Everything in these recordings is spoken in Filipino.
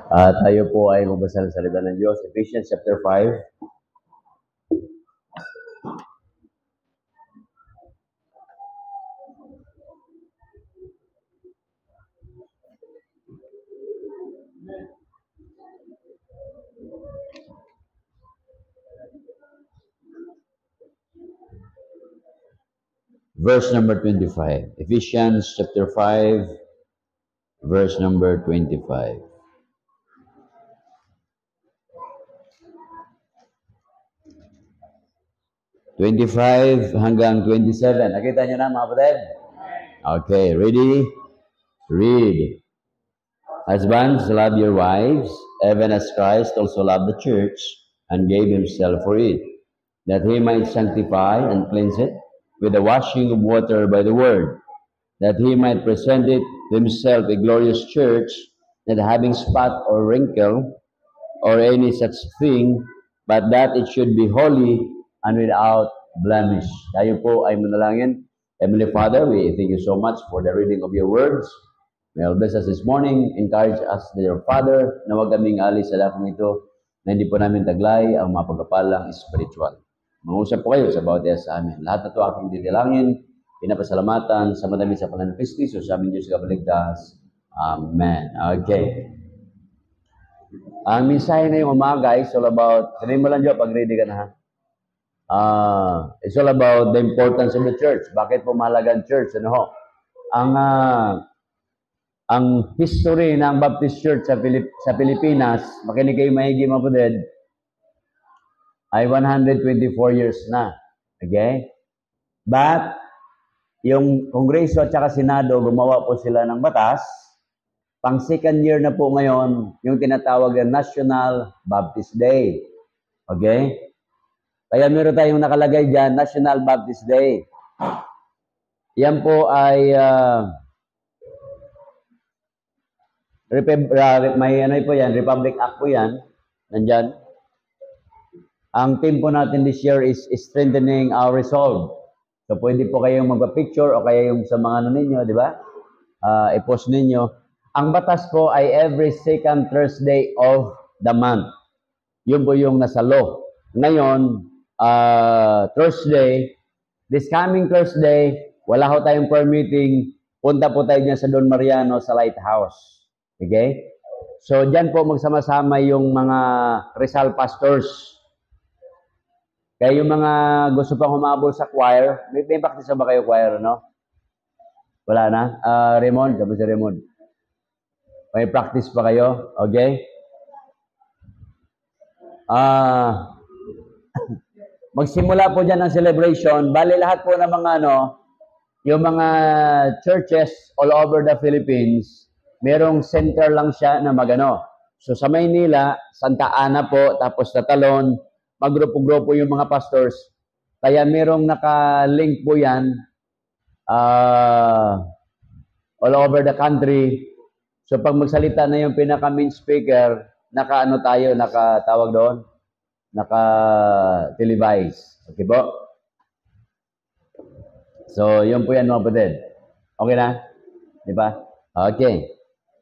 Tayo po ay magbasa ng salita ng Diyos. Ephesians chapter 5. Verse number 25. Ephesians chapter 5, verse number 25. Hanggang 27. Nakita niyo na mga kapatid? Okay, ready? Read. Husbands, love your wives, even as Christ also loved the church and gave himself for it, that he might sanctify and cleanse it with the washing of water by the word, that he might present it himself a glorious church, not having spot or wrinkle or any such thing, but that it should be holy and without blemish. Tayo po ay manalangin. Heavenly Father, we thank you so much for the reading of your words. May you bless us this morning. Encourage us, dear Father, na huwag kaming alis sa lakong ito, na hindi po namin taglay ang mapagkapalang spiritual. Mangusap po kayo sa bawat isa sa amin. Lahat na ito aking titilangin, pinapasalamatan sa madami sa pangalan ng Kristo, sa aming Diyos kabaligtas. Amen. Okay. Ang mensahe na yung umaga is all about, sabihin mo lang Diyo, pag-ready ka na ha. It's all about the importance of the church. Bakit po mahalaga ang church? Ano ho? Ang history ng Baptist Church sa Pilipinas, makinig kayo maigi mga kapatid, ay 124 years na. Okay? But, yung Kongreso at saka Senado, gumawa po sila ng batas. Pang second year na po ngayon, yung tinatawag na National Baptist Day. Okay? Kaya meron tayong nakalagay dyan, National Baptist Day. Yan po ay may ano po yan, Republic Act po yan. Nandyan. Ang theme po natin this year is strengthening our resolve. So pwede po kayong magpa-picture o kaya yung sa mga ano ninyo, di ba? I-post ninyo. Ang batas po ay every second Thursday of the month. Yun po yung nasa law. Ngayon, Thursday, this coming Thursday, wala ho tayong prayer meeting. Punta po tayo dyan sa Don Mariano sa Lighthouse. Okay? So, dyan po magsama-sama yung mga Rizal pastors. Kaya yung mga gusto pang humabol sa choir, may practice ba kayo choir, no? Wala na? Raymond, sabi si Raymond. May practice pa kayo? Okay? Magsimula po dyan ang celebration. Bali lahat po ng mga yung mga churches all over the Philippines, merong center lang siya na magano. So sa Maynila, Santa Ana po, tapos sa Talon, maggrupo-grupo yung mga pastors. Kaya merong naka-link po yan all over the country. So pag magsalita na yung pinaka-main speaker, nakatawag doon, naka-televise. Okay po? So, yun po yan mga kapatid. Okay na? Di ba? Okay.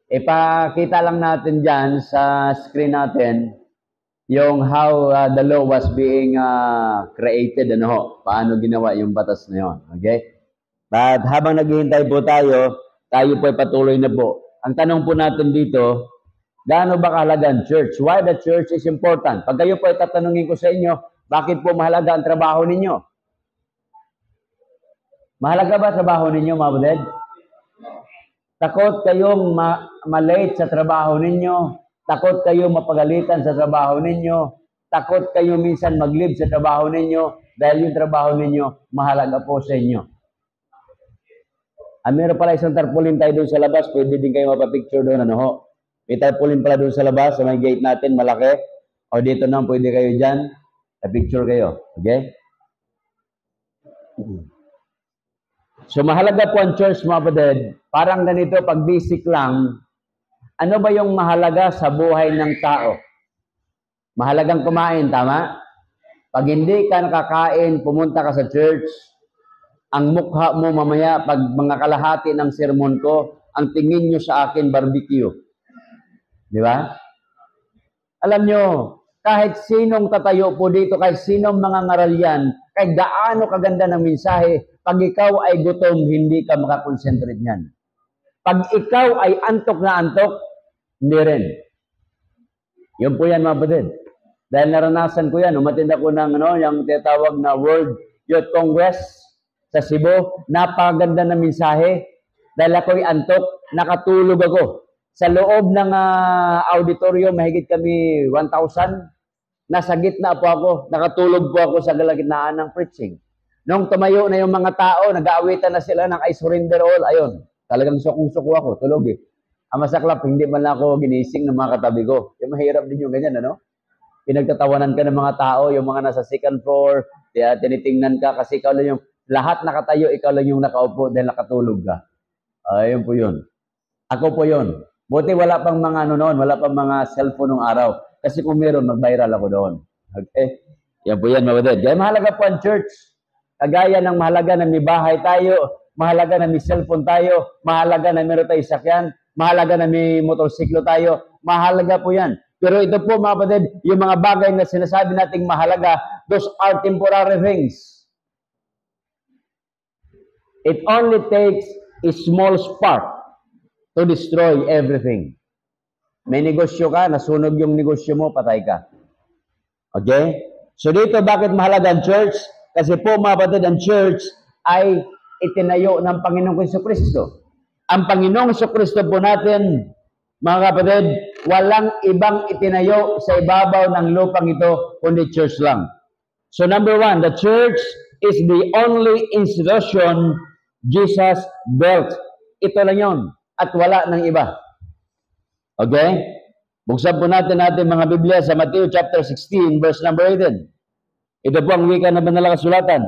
Ipakita lang natin dyan sa screen natin yung how the law was being created. Paano ginawa yung batas na yun. Okay? But habang naghihintay po tayo po ay patuloy na po. Ang tanong po natin dito, gaano ba kahalaga ang church? Why the church is important? Pag kayo po ay tatanungin ko sa inyo, bakit po mahalaga ang trabaho ninyo? Mahalaga ba trabaho ninyo, mga kapatid? Takot kayong malate sa trabaho ninyo. Takot kayong mapagalitan sa trabaho ninyo. Takot kayo minsan mag-leave sa trabaho ninyo dahil yung trabaho ninyo mahalaga po sa inyo. Meron pala isang tarpaulin tayo doon sa labas. Pwede din kayo mapapicture doon. May tarpaulin pala doon sa labas, sa may gate natin, malaki. O dito na, pwede kayo dyan. Picture kayo. Okay? So, mahalaga po ang church, mga kapatid. Parang ganito, pag basic lang, ano ba yung mahalaga sa buhay ng tao? Mahalagang kumain, tama? Pag hindi ka nakakain, pumunta ka sa church, ang mukha mo mamaya, pag mga kalahati ng sermon ko, ang tingin nyo sa akin, barbecue. Di ba? Alam nyo, kahit sinong tatayo po dito, kahit sinong mga ngaral yan, kahit gaano kaganda ng mensahe, pag ikaw ay gutom, hindi ka makakonsentrate niyan. Pag ikaw ay antok na antok, hindi rin. Yun po yan, mga kapatid. Dahil naranasan ko yan, umatid ako ng yung tinatawag na World Youth Congress sa Cebu. Napakaganda ng mensahe. Dahil ako'y antok, nakatulog ako. Sa loob ng auditorium, mahigit kami 1,000. Nasa gitna po ako, nakatulog po ako sa kalagitnaan ng preaching. Nung tumayo na yung mga tao, nag-aawitan na sila ng I surrender all, ayun, talagang sukong-suko ako, tulog eh. Ang masaklap, hindi man lang ako ginising ng mga katabi ko. Yung mahirap din yung ganyan, ano? Pinagtatawanan ka ng mga tao, yung mga nasa second floor, tinitingnan ka kasi ikaw lang yung, lahat nakatayo, ikaw lang yung nakaupo dahil nakatulog ka. Ayun po yun. Ako po yun. Buti wala pang mga noon, wala pang mga cellphone nung araw. Kasi kung meron, mag-viral ako doon. Okay? Yan po yan, mabadad. Kaya mahalaga po ang church. Kagaya ng mahalaga na may bahay tayo, mahalaga na may cellphone tayo, mahalaga na meron tayo sakyan, mahalaga na may motorsiklo tayo, mahalaga po yan. Pero ito po mga kapatid, yung mga bagay na sinasabi nating mahalaga, those are temporary things. It only takes a small spark to destroy everything. May negosyo ka, nasunog yung negosyo mo, patay ka. Okay? So dito, bakit mahalaga ang church? Kasi po mga kapatid, ang church ay itinayo ng Panginoong Jesucristo. Ang Panginoong Jesucristo po natin, mga kapatid, walang ibang itinayo sa ibabaw ng lupang ito, kundi church lang. So number one, the church is the only institution Jesus built. Ito lang yun. At wala ng iba. Okay? Buksan po natin mga Biblia sa Matthew chapter 16, verse number 18. Ito po ang wika ng banal na kasulatan.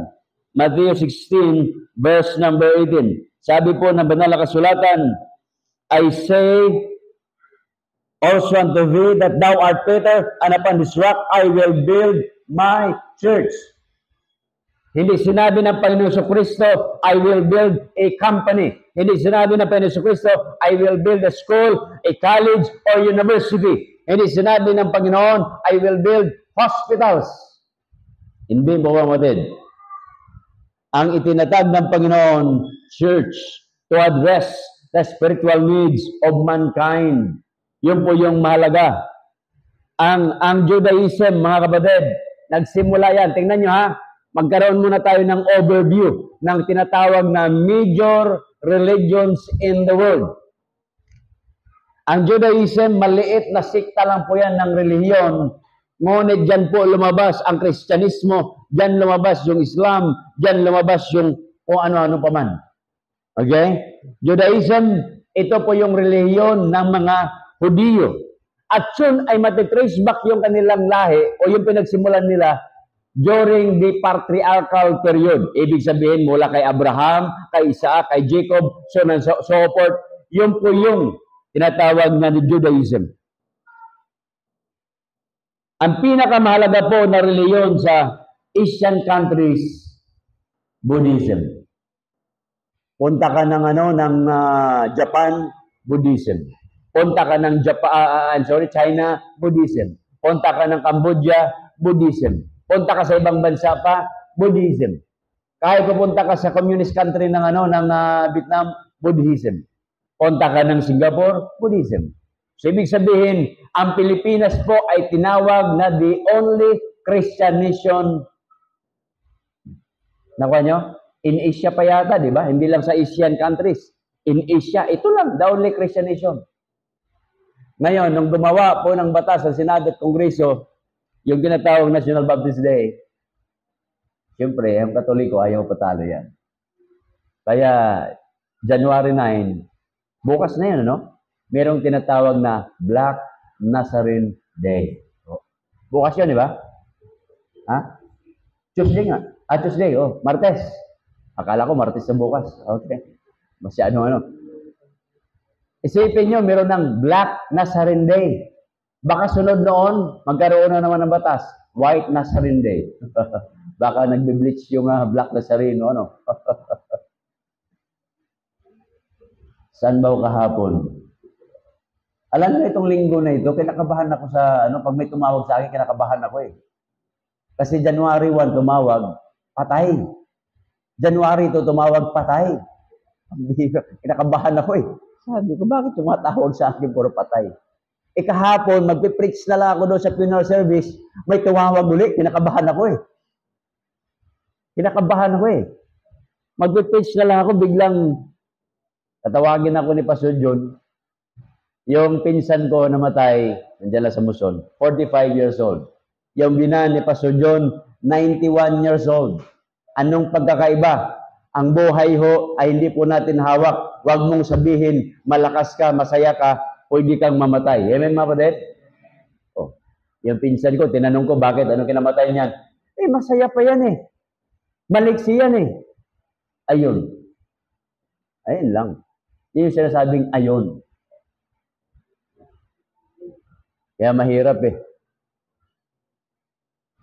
Matthew 16, verse number 18. Sabi po ng banal na kasulatan, I say also unto thee that thou art Peter, and upon this rock I will build my church. Hindi sinabi ng Panginoon Jesucristo, I will build a company. Hindi sinabi ng Panginoon Jesucristo, I will build a school, a college, or university. Hindi sinabi ng Panginoon, I will build hospitals. Hindi po kapatid. Ang itinatag ng Panginoon, church, to address the spiritual needs of mankind. Yun po yung mahalaga. Ang Judaism, mga kapatid, nagsimula yan. Tingnan nyo ha, magkaroon muna tayo ng overview ng tinatawag na major religions in the world. Ang Judaism, maliit na sikta lang po yan ng relihiyon. Ngunit dyan po lumabas ang Kristyanismo, dyan lumabas yung Islam, dyan lumabas yung kung ano-ano pa man. Okay? Judaism, ito po yung relihiyon ng mga Hudiyo. At yun ay matitrace back yung kanilang lahi o yung pinagsimulan nila during the patriarchal period. Ibig sabihin mula kay Abraham, kay Isaac, kay Jacob, so on and so forth. Yun po yung tinatawag na Judaism. Ang pinakamahalaga po na reliyon sa Asian countries, Buddhism. Punta ka ng Japan, Buddhism. Punta ka ng China, Buddhism. Punta ka ng Cambodia, Buddhism. Punta ka sa ibang bansa pa, Buddhism. Kahit pupunta ka sa communist country ng Vietnam, Buddhism. Punta ka ng Singapore, Buddhism. So, ibig sabihin, ang Pilipinas po ay tinawag na the only Christian nation. Nakuha nyo? In Asia pa yata, di ba? Hindi lang sa Asian countries. In Asia, ito lang, the only Christian nation. Ngayon, nung gumawa po ng batas sa Senado at Kongreso, yung tinatawag National Baptist Day, siyempre, ang Katoliko ayaw patalo yan. Kaya, January 9, bukas na yan, ano? Merong tinatawag na Black Nazarene Day. Bukas yun, di ba? Ha? Tuesday nga. Tuesday, Martes. Akala ko Martes na bukas. Okay. Masyado Isipin nyo, meron ng Black Nazarene Day. Baka sunod noon, magkaroon na naman ng batas. White Nazarene Day. Baka nagbe-bleach yung Black Nazarene, ano? Saan ba kahapon? Alam mo itong linggo na ito, kinakabahan ako sa, pag may tumawag sa akin, kinakabahan ako eh. Kasi January 1, tumawag, patay. January 2, tumawag, patay. Kinakabahan ako eh. Sabi ko, bakit tumatawag sa akin puro patay? Kahapon, magpipreach na lang ako doon sa funeral service, may tumawag ulit, kinakabahan ako eh. Kinakabahan ako eh. Magpipreach na lang ako, biglang tatawagin ako ni Pastor John. Yung pinsan ko namatay, nandiyan lang sa Muson, 45 years old. Yung binan ni Pastor John, 91 years old. Anong pagkakaiba? Ang buhay ho ay hindi po natin hawak. Huwag mong sabihin, malakas ka, masaya ka, pwede kang mamatay. Amen, mga kapatid? Oh, yung pinsan ko, tinanong ko, bakit? Anong kinamatay niyan? Masaya pa yan eh. Maliksi yan eh. Ayun. Ayun lang. Yun yung sinasabing ayun. Kaya mahirap eh.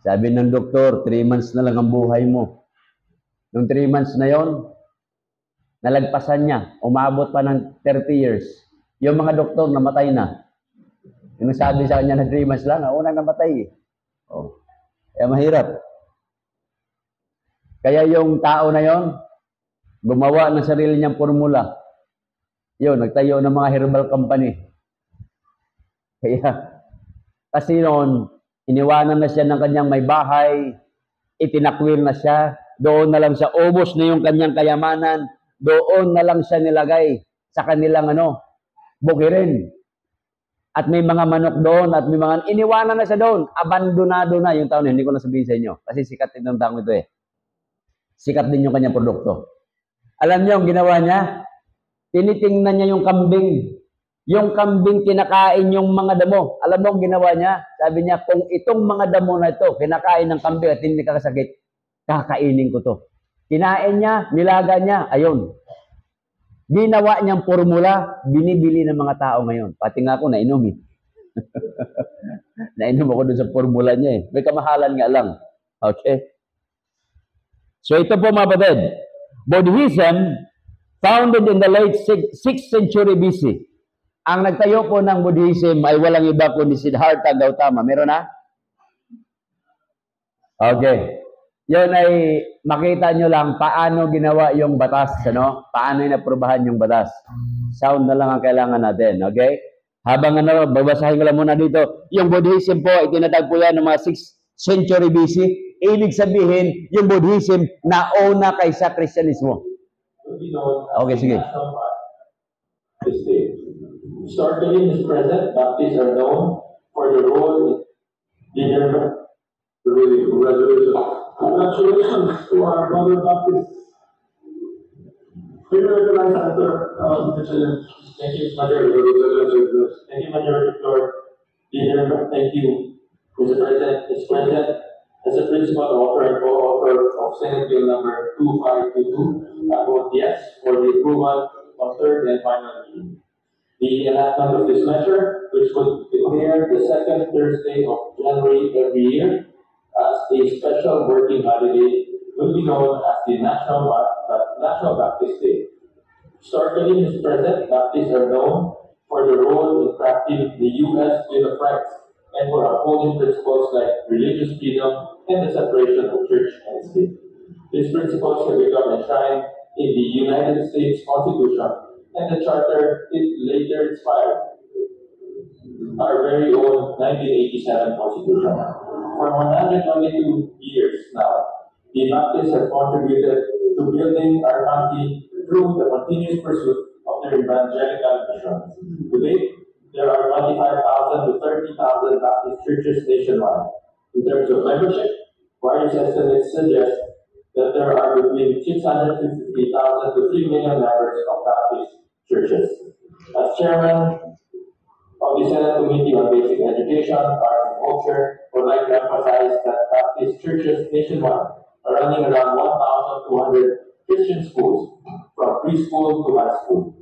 Sabi ng doktor, 3 months na lang ang buhay mo. Nung 3 months na yon, nalagpasan niya. Umabot pa ng 30 years. Yung mga doktor namatay na. Yung sabi sa kanya na 3 months lang, una namatay eh. Oh. Kaya mahirap. Kaya yung tao na yon, gumawa ng sarili niyang formula. Yun, nagtayo ng mga herbal company. Kaya, kasi noon, iniwanan na siya ng kanyang may bahay, itinakwil na siya, doon na lang siya, ubos na yung kanyang kayamanan, doon na lang siya nilagay sa kanilang bukirin. At may mga manok doon, at may mga, iniwanan na siya doon, abandonado na yung taon, hindi ko na sabihin sa inyo, kasi sikat din ng taong ito eh. Sikat din yung kanyang produkto. Alam niyo, ang ginawa niya, tinitingnan niya yung kambing. Yung kambing kinakain yung mga damo. Alam mo ang ginawa niya? Sabi niya, kung itong mga damo na ito, kinakain ng kambing at hindi kakasakit, kakainin ko to. Kinain niya, nilaga niya, ayun. Ginawa niyang formula, binibili ng mga tao ngayon. Pati nga ako, nainom eh. Nainom ako dun sa formula niya eh. May kamahalan nga lang. Okay? So ito po mga kapatid, Buddhism, founded in the late 6th century BC. Ang nagtayo po ng Buddhism ay walang iba kundi Siddhartha Gautama. Meron na? Okay. Yun ay makita nyo lang paano ginawa yung batas. Paano inaprubahan yung batas. Sound na lang ang kailangan natin. Okay? Habang babasahin ko lang muna dito. Yung Buddhism po, itinatag po yan ng mga 6th century BC. Ibig sabihin, yung Buddhism nauna kaysa Kristyanismo. Okay, sige. Historically, in his present, Baptists are known for their role in really congratulations. Congratulations to our brother Baptist. Can you recognize Pastor Thank you, Majority. Thank you, Majority Lord. Leader, thank you. Mr. President is present as a principal author and co-author of Senate Bill number 2522. I vote yes for the approval of third and final reading. The enactment of this measure, which would declare the second Thursday of January every year as a special working holiday, will be known as the National Baptist Day. Historically, Mr. President, Baptists are known for their role in crafting the U.S. Bill of Rights and for upholding principles like religious freedom and the separation of church and state. These principles have become enshrined in the United States Constitution and the charter it later inspired, our very own 1987 Constitution. For 122 years now, the Baptists have contributed to building our country through the continuous pursuit of their evangelical mission. Today, there are 25,000 to 30,000 Baptist churches nationwide. In terms of membership, various estimates suggest that there are between 650,000 to 3 million members of Baptist churches. As chairman of the Senate Committee on Basic Education, Arts and Culture, I would like to emphasize that Baptist churches nationwide are running around 1,200 Christian schools, from preschool to high school.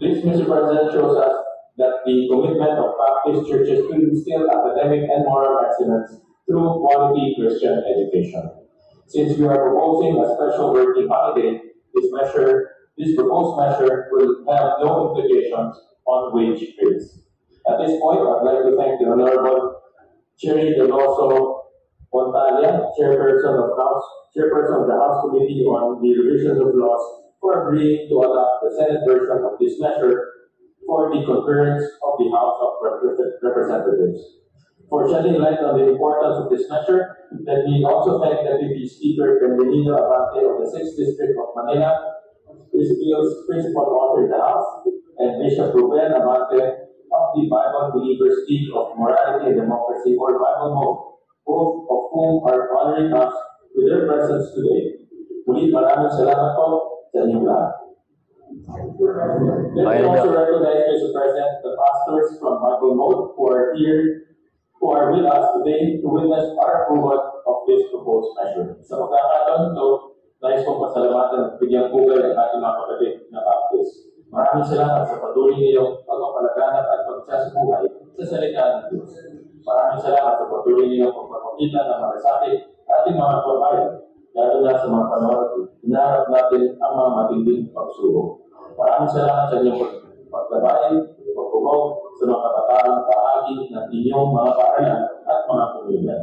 This, Mr. President, shows us that the commitment of Baptist churches to instill academic and moral excellence through quality Christian education. Since we are proposing a special working holiday, this proposed measure will have no implications on wage rates. At this point, I'd like to thank the Honorable Cherry Deloso Montalia, Chairperson of the House Committee on the Revisions of Laws, for agreeing to adopt the Senate version of this measure for the concurrence of the House of Representatives. For shedding light on the importance of this measure, let me also thank Deputy Speaker Benvenino Abante of the 6th District of Manila, this bill's principal author in the House, and Bishop Ruben Abante of the Bible Believers League of Morality and Democracy, or Bible MODE, both of whom are honoring us with their presence today. Muli maraming salamat po sa inyong lahat. Let me also recognize, Mr. President, the pastors from Bible MODE who are here, who are with us today to witness our approval of this proposed measure. Sa pagkakataon ito, nais kong pasalamatan at bigyan pugay ang ating mga kapatid na Baptist. Maraming salamat sa patuloy niyong pagpapalaganap at pagsasabuhay sa salita ng Diyos. Maraming salamat sa patuloy niyong pagpapakita ng malasakit ating mga kababayan, lalo na sa mga panahon hinaharap natin ang mga matinding pagsubok. Maraming salamat sa inyong paglabayin, pagpugaw sa mga kapataang bahagi ng inyong mga paaralan at mga pamilya.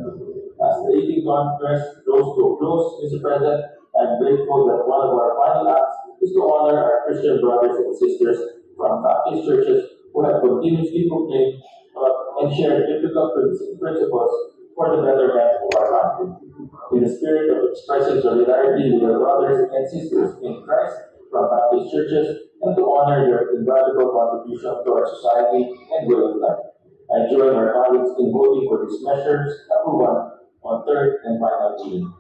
As the 18th Congress draws to a close, Mr. President, I'm grateful that one of our final acts is to honor our Christian brothers and sisters from Baptist churches who have continuously proclaimed and shared biblical principles for the betterment of our country. In the spirit of expressing solidarity with our brothers and sisters in Christ from Baptist churches, and to honor their invaluable contribution to our society and way of life, I join our colleagues in voting for these measures approval on third and final reading.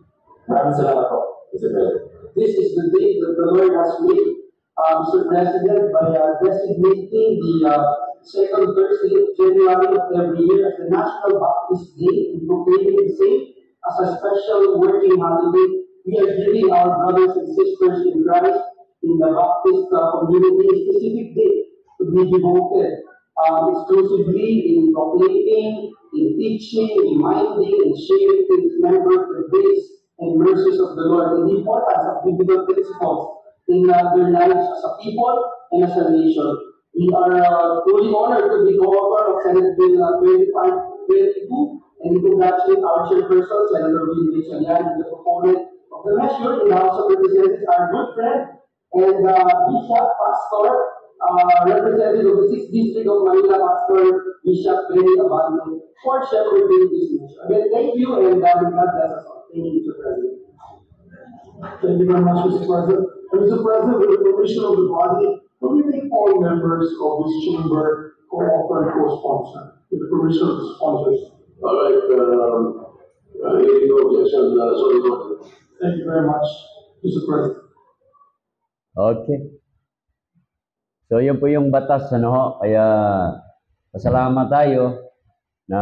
Maraming salamat po, Mr. President. This is the day that the Lord has made, Mr. President, by designating the second Thursday of January of every year as the National Baptist Day and proclaiming the same as a special working holiday. We are giving our brothers and sisters in Christ in the Baptist community a specific day to be devoted exclusively in proclaiming, in teaching, reminding, and sharing to its members the grace and mercies of the Lord and the importance of biblical principles in their lives as a people and as a nation. We are truly honored to be co-author of Senate Bill 2522 and we congratulate our chairperson, Senator Will Chalian, and the proponent of the measure in the House of Representatives, our good friend and Bishop Pastor, representative of the 6th District of Manila, Pastor Bishop Benny Abante, for shepherding this measure. Again, thank you and God bless us all. Thank you, Mr. President. Thank you very much, Mr. President. And Mr. President, with the permission of the body, will we make all members of this chamber co-author and co-sponsor? With the permission of the sponsors. All right, any objection, sorry. Thank you very much, Mr. President. Okay. So, yun po yung batas, ano ho. Kaya, pasalamat tayo na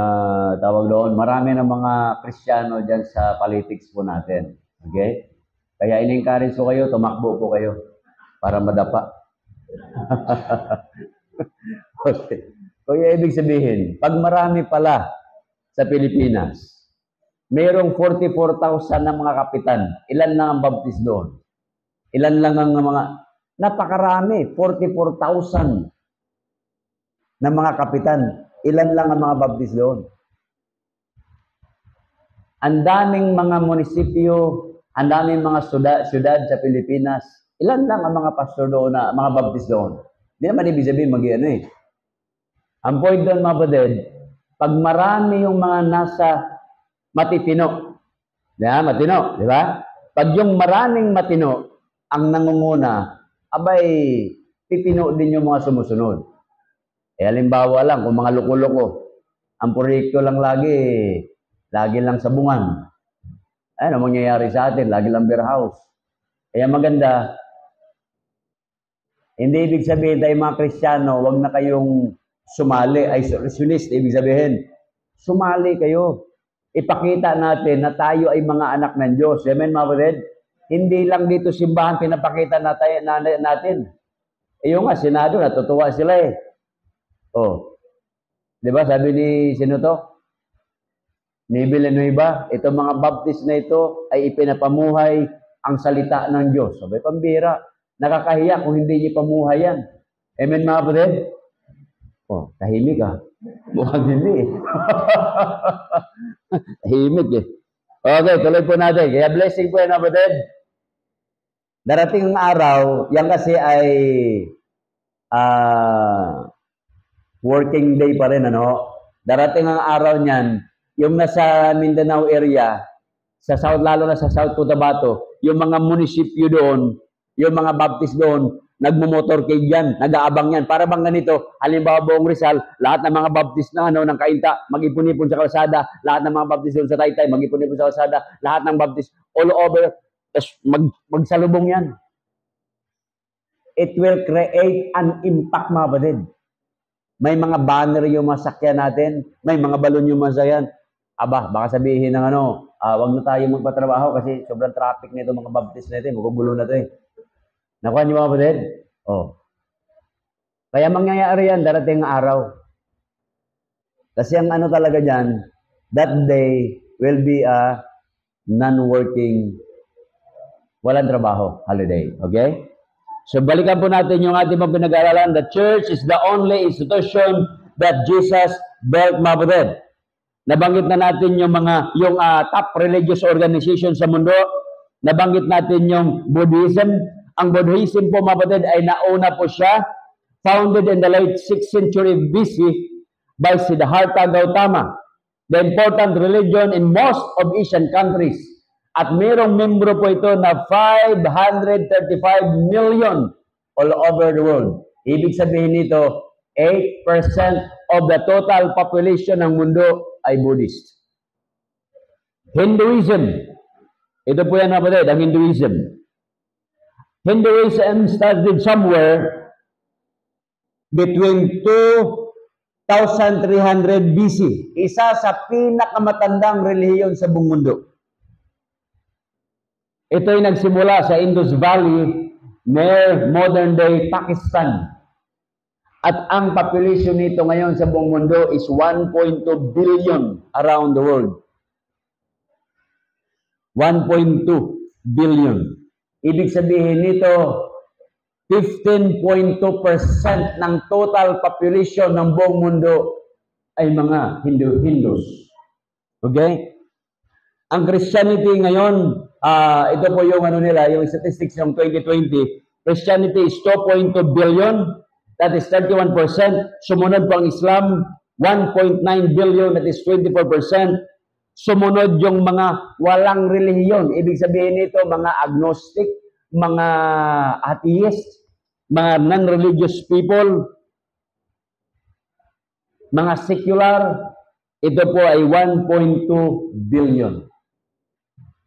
tawag doon. Marami ng mga Kristiyano dyan sa politics po natin. Okay? Kaya in-encourage ko kayo, tumakbo po kayo para madapa. Okay. Kaya ibig sabihin, pag marami pala sa Pilipinas, mayroong 44,000 na mga kapitan. Ilan lang ang baptist doon? Ilan lang ang mga, napakarami, 44,000 na mga kapitan. Ilan lang ang mga baptist doon? Ang daming mga munisipyo, ang daming mga syudad sa Pilipinas. Ilan lang ang mga pastor doon, na mga baptist doon? Hindi naman ibig sabihin mag-iano eh. Ang point doon, mga baded, pag marami yung mga nasa matitino, matino, di ba? Pag yung maraming matino ang nangunguna, abay, pipino din yung mga sumusunod. Halimbawa lang, kung mga loko-loko, ang proyekto lang lagi lang sabungan. Ano mangyayari sa atin? Lagi lang beer house. Kaya maganda, hindi ibig sabihin tayo mga Kristiyano, wag na kayong sumali, isolationist, ibig sabihin, sumali kayo. Ipakita natin na tayo ay mga anak ng Diyos. Amen, mga kapatid? Hindi lang dito simbahan pinapakita natin. Yung nga, Senado, natutuwa sila eh. Oh. Di ba, sabi ni sino to? Ni Villanueva, itong mga baptist na ito ay ipinapamuhay ang salita ng Diyos. Sabi, pambira. Nakakahiya kung hindi niya pamuhay yan. Amen, mga kapatid? Oh, tahimik ah. Mukhang hindi eh. Tahimik eh. Okay, tuloy po natin. Kaya blessing po yan, kapatid. Darating ang araw, yan kasi ay working day pa rin, ano? Darating ang araw niyan, yung nasa Mindanao area, sa South, lalo na sa South Cotabato, yung mga munisipyo doon, yung mga Baptist doon, nagmumotorcade yan, nag-aabang yan. Para bang ganito, halimbawa buong Rizal, lahat ng mga Baptist na ng Kainta, mag-ipon-ipon sa kalsada, lahat ng mga Baptist doon sa Taytay, mag-ipon-ipon sa kalsada, lahat ng Baptist all over, magsalubong yan. It will create an impact, mga kapatid. May mga banner yung masakyan natin, may mga balon yung masakyan. Aba, baka sabihin ng wag na tayo magpatrabaho kasi sobrang traffic nito mga Baptist natin, magugulo na ito eh. Nakuha niyo mga kapatid? Oh. Kaya mangyayari yan, darating ang araw. Kasi ang talaga dyan, that day will be a non-working, walang trabaho, holiday. Okay? So balikan po natin yung ating mga pinag-aaralan. The church is the only institution that Jesus built, mga kapatid. Nabanggit na natin yung top religious organization sa mundo. Nabanggit natin yung Buddhism. Ang Buddhism po, mga kapatid, ay nauna po siya, founded in the late 6th century BC by Siddhartha Gautama, the important religion in most of Asian countries. At mayroong membro po ito na 535 million all over the world. Ibig sabihin nito, 8% of the total population ng mundo ay Buddhist. Hinduism. Ito po yan, mga kapatid, ang Hinduism. Hinduism started somewhere between 2,300 BC. Isa sa pinakamatandang relihiyon sa buong mundo. Ito ay nagsimula sa Indus Valley near modern-day Pakistan. At ang population nito ngayon sa buong mundo is 1.2 billion around the world. 1.2 billion. Ibig sabihin nito, 15.2% ng total population ng buong mundo ay mga Hindus. Okay? Ang Christianity ngayon, ito po yung yung statistics ng 2020. Christianity is 2.2 billion, that is 31%. Sumunod po ang Islam, 1.9 billion, that is 24%. Sumunod yung mga walang relihiyon. Ibig sabihin nito, mga agnostic, mga atheist, mga non-religious people, mga secular. Ito po ay 1.2 billion.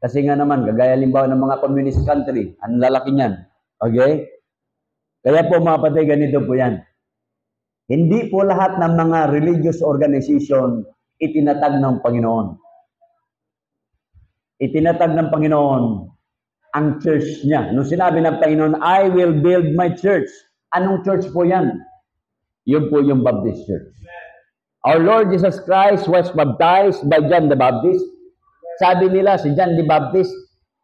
Kasi nga naman, kagaya limbawa ng mga communist country, ang lalaki niyan. Okay? Kaya po mga patay, ganito po yan. Hindi po lahat ng mga religious organization itinatag ng Panginoon. Itinatag ng Panginoon ang church niya. Nung sinabi ng Panginoon, I will build my church. Anong church po yan? Yun po yung Baptist Church. Our Lord Jesus Christ was baptized by John the Baptist. Sabi nila, si John the Baptist,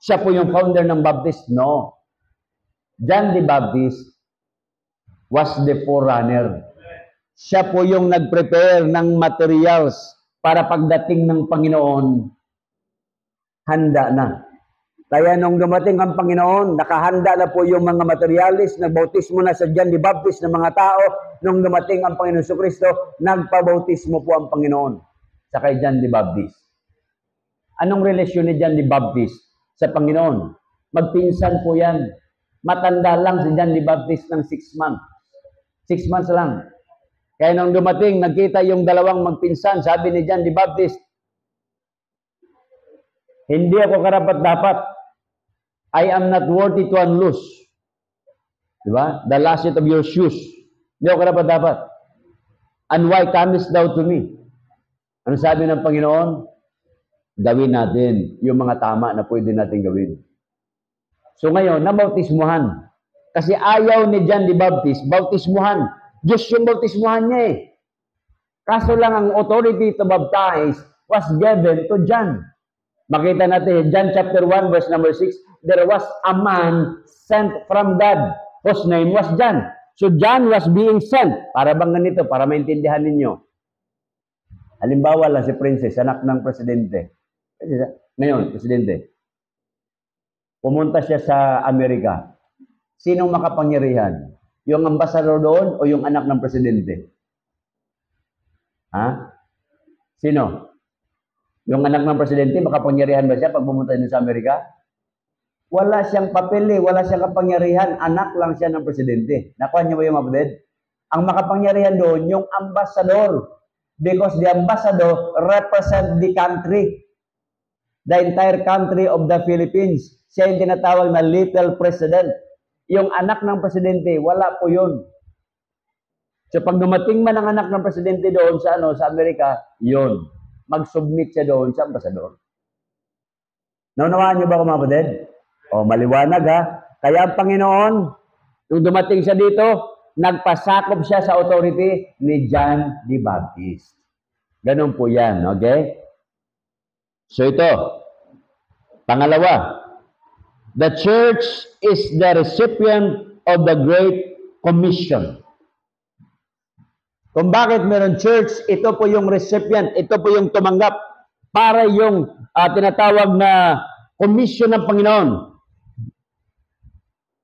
siya po yung founder ng Baptist. No. John the Baptist was the forerunner. Siya po yung nag-prepare ng materials para pagdating ng Panginoon, handa na. Kaya nung dumating ang Panginoon, nakahanda na po yung mga materialis, nagbautismo na sa John the Baptist ng mga tao. Nung dumating ang Panginoon Kristo, nagpabautismo po ang Panginoon sa kay John the Baptist. Anong relasyon ni John the Baptist sa Panginoon? Magpinsan po yan. Matanda lang si John the Baptist ng 6 months. 6 months lang. Kaya nung dumating, nagkita yung dalawang magpinsan, sabi ni John the Baptist, hindi ako karapat-dapat. I am not worthy to unloose. Diba? The latchet of your shoes. Hindi ako karapat-dapat. And why comest thou to me? Ano sabi ng Panginoon? Gawin natin yung mga tama na pwede natin gawin. So ngayon, nabautismuhan. Kasi ayaw ni John the Baptist, bautismuhan. Diyos yung bautismuhan niya eh. Kaso lang ang authority to baptize was given to John. Makita natin, John chapter 1, verse number 6, there was a man sent from God whose name was John. So John was being sent. Para bang ganito, para maintindihan ninyo. Halimbawa lang si Princess, anak ng presidente. Ngayon, presidente. Pumunta siya sa Amerika. Sinong makapangyarihan? Yung ambasador doon o yung anak ng presidente? Ha? Sino? Yung anak ng presidente, makapangyarihan ba siya pag pumunta din sa Amerika? Wala siyang papel eh, wala siyang kapangyarihan. Anak lang siya ng presidente. Nakuha niyo ba yung mabudid? Ang makapangyarihan doon, yung ambassador. Because the ambassador represent the country. The entire country of the Philippines. Siya yung tinatawag na little president. Yung anak ng presidente, wala po yun. So pag dumating man ang anak ng presidente doon sa sa Amerika, yun. Mag-submit siya doon sa ambasador. Naunawaan niyo ba mga kapatid? O, maliwanag ha. Kaya ang Panginoon, nung dumating siya dito, nagpasakop siya sa authority ni John the Baptist. Ganun po yan, okay? So ito, pangalawa, the church is the recipient of the Great Commission. Kung bakit meron church, ito po yung recipient, ito po yung tumanggap para yung tinatawag na commission ng Panginoon.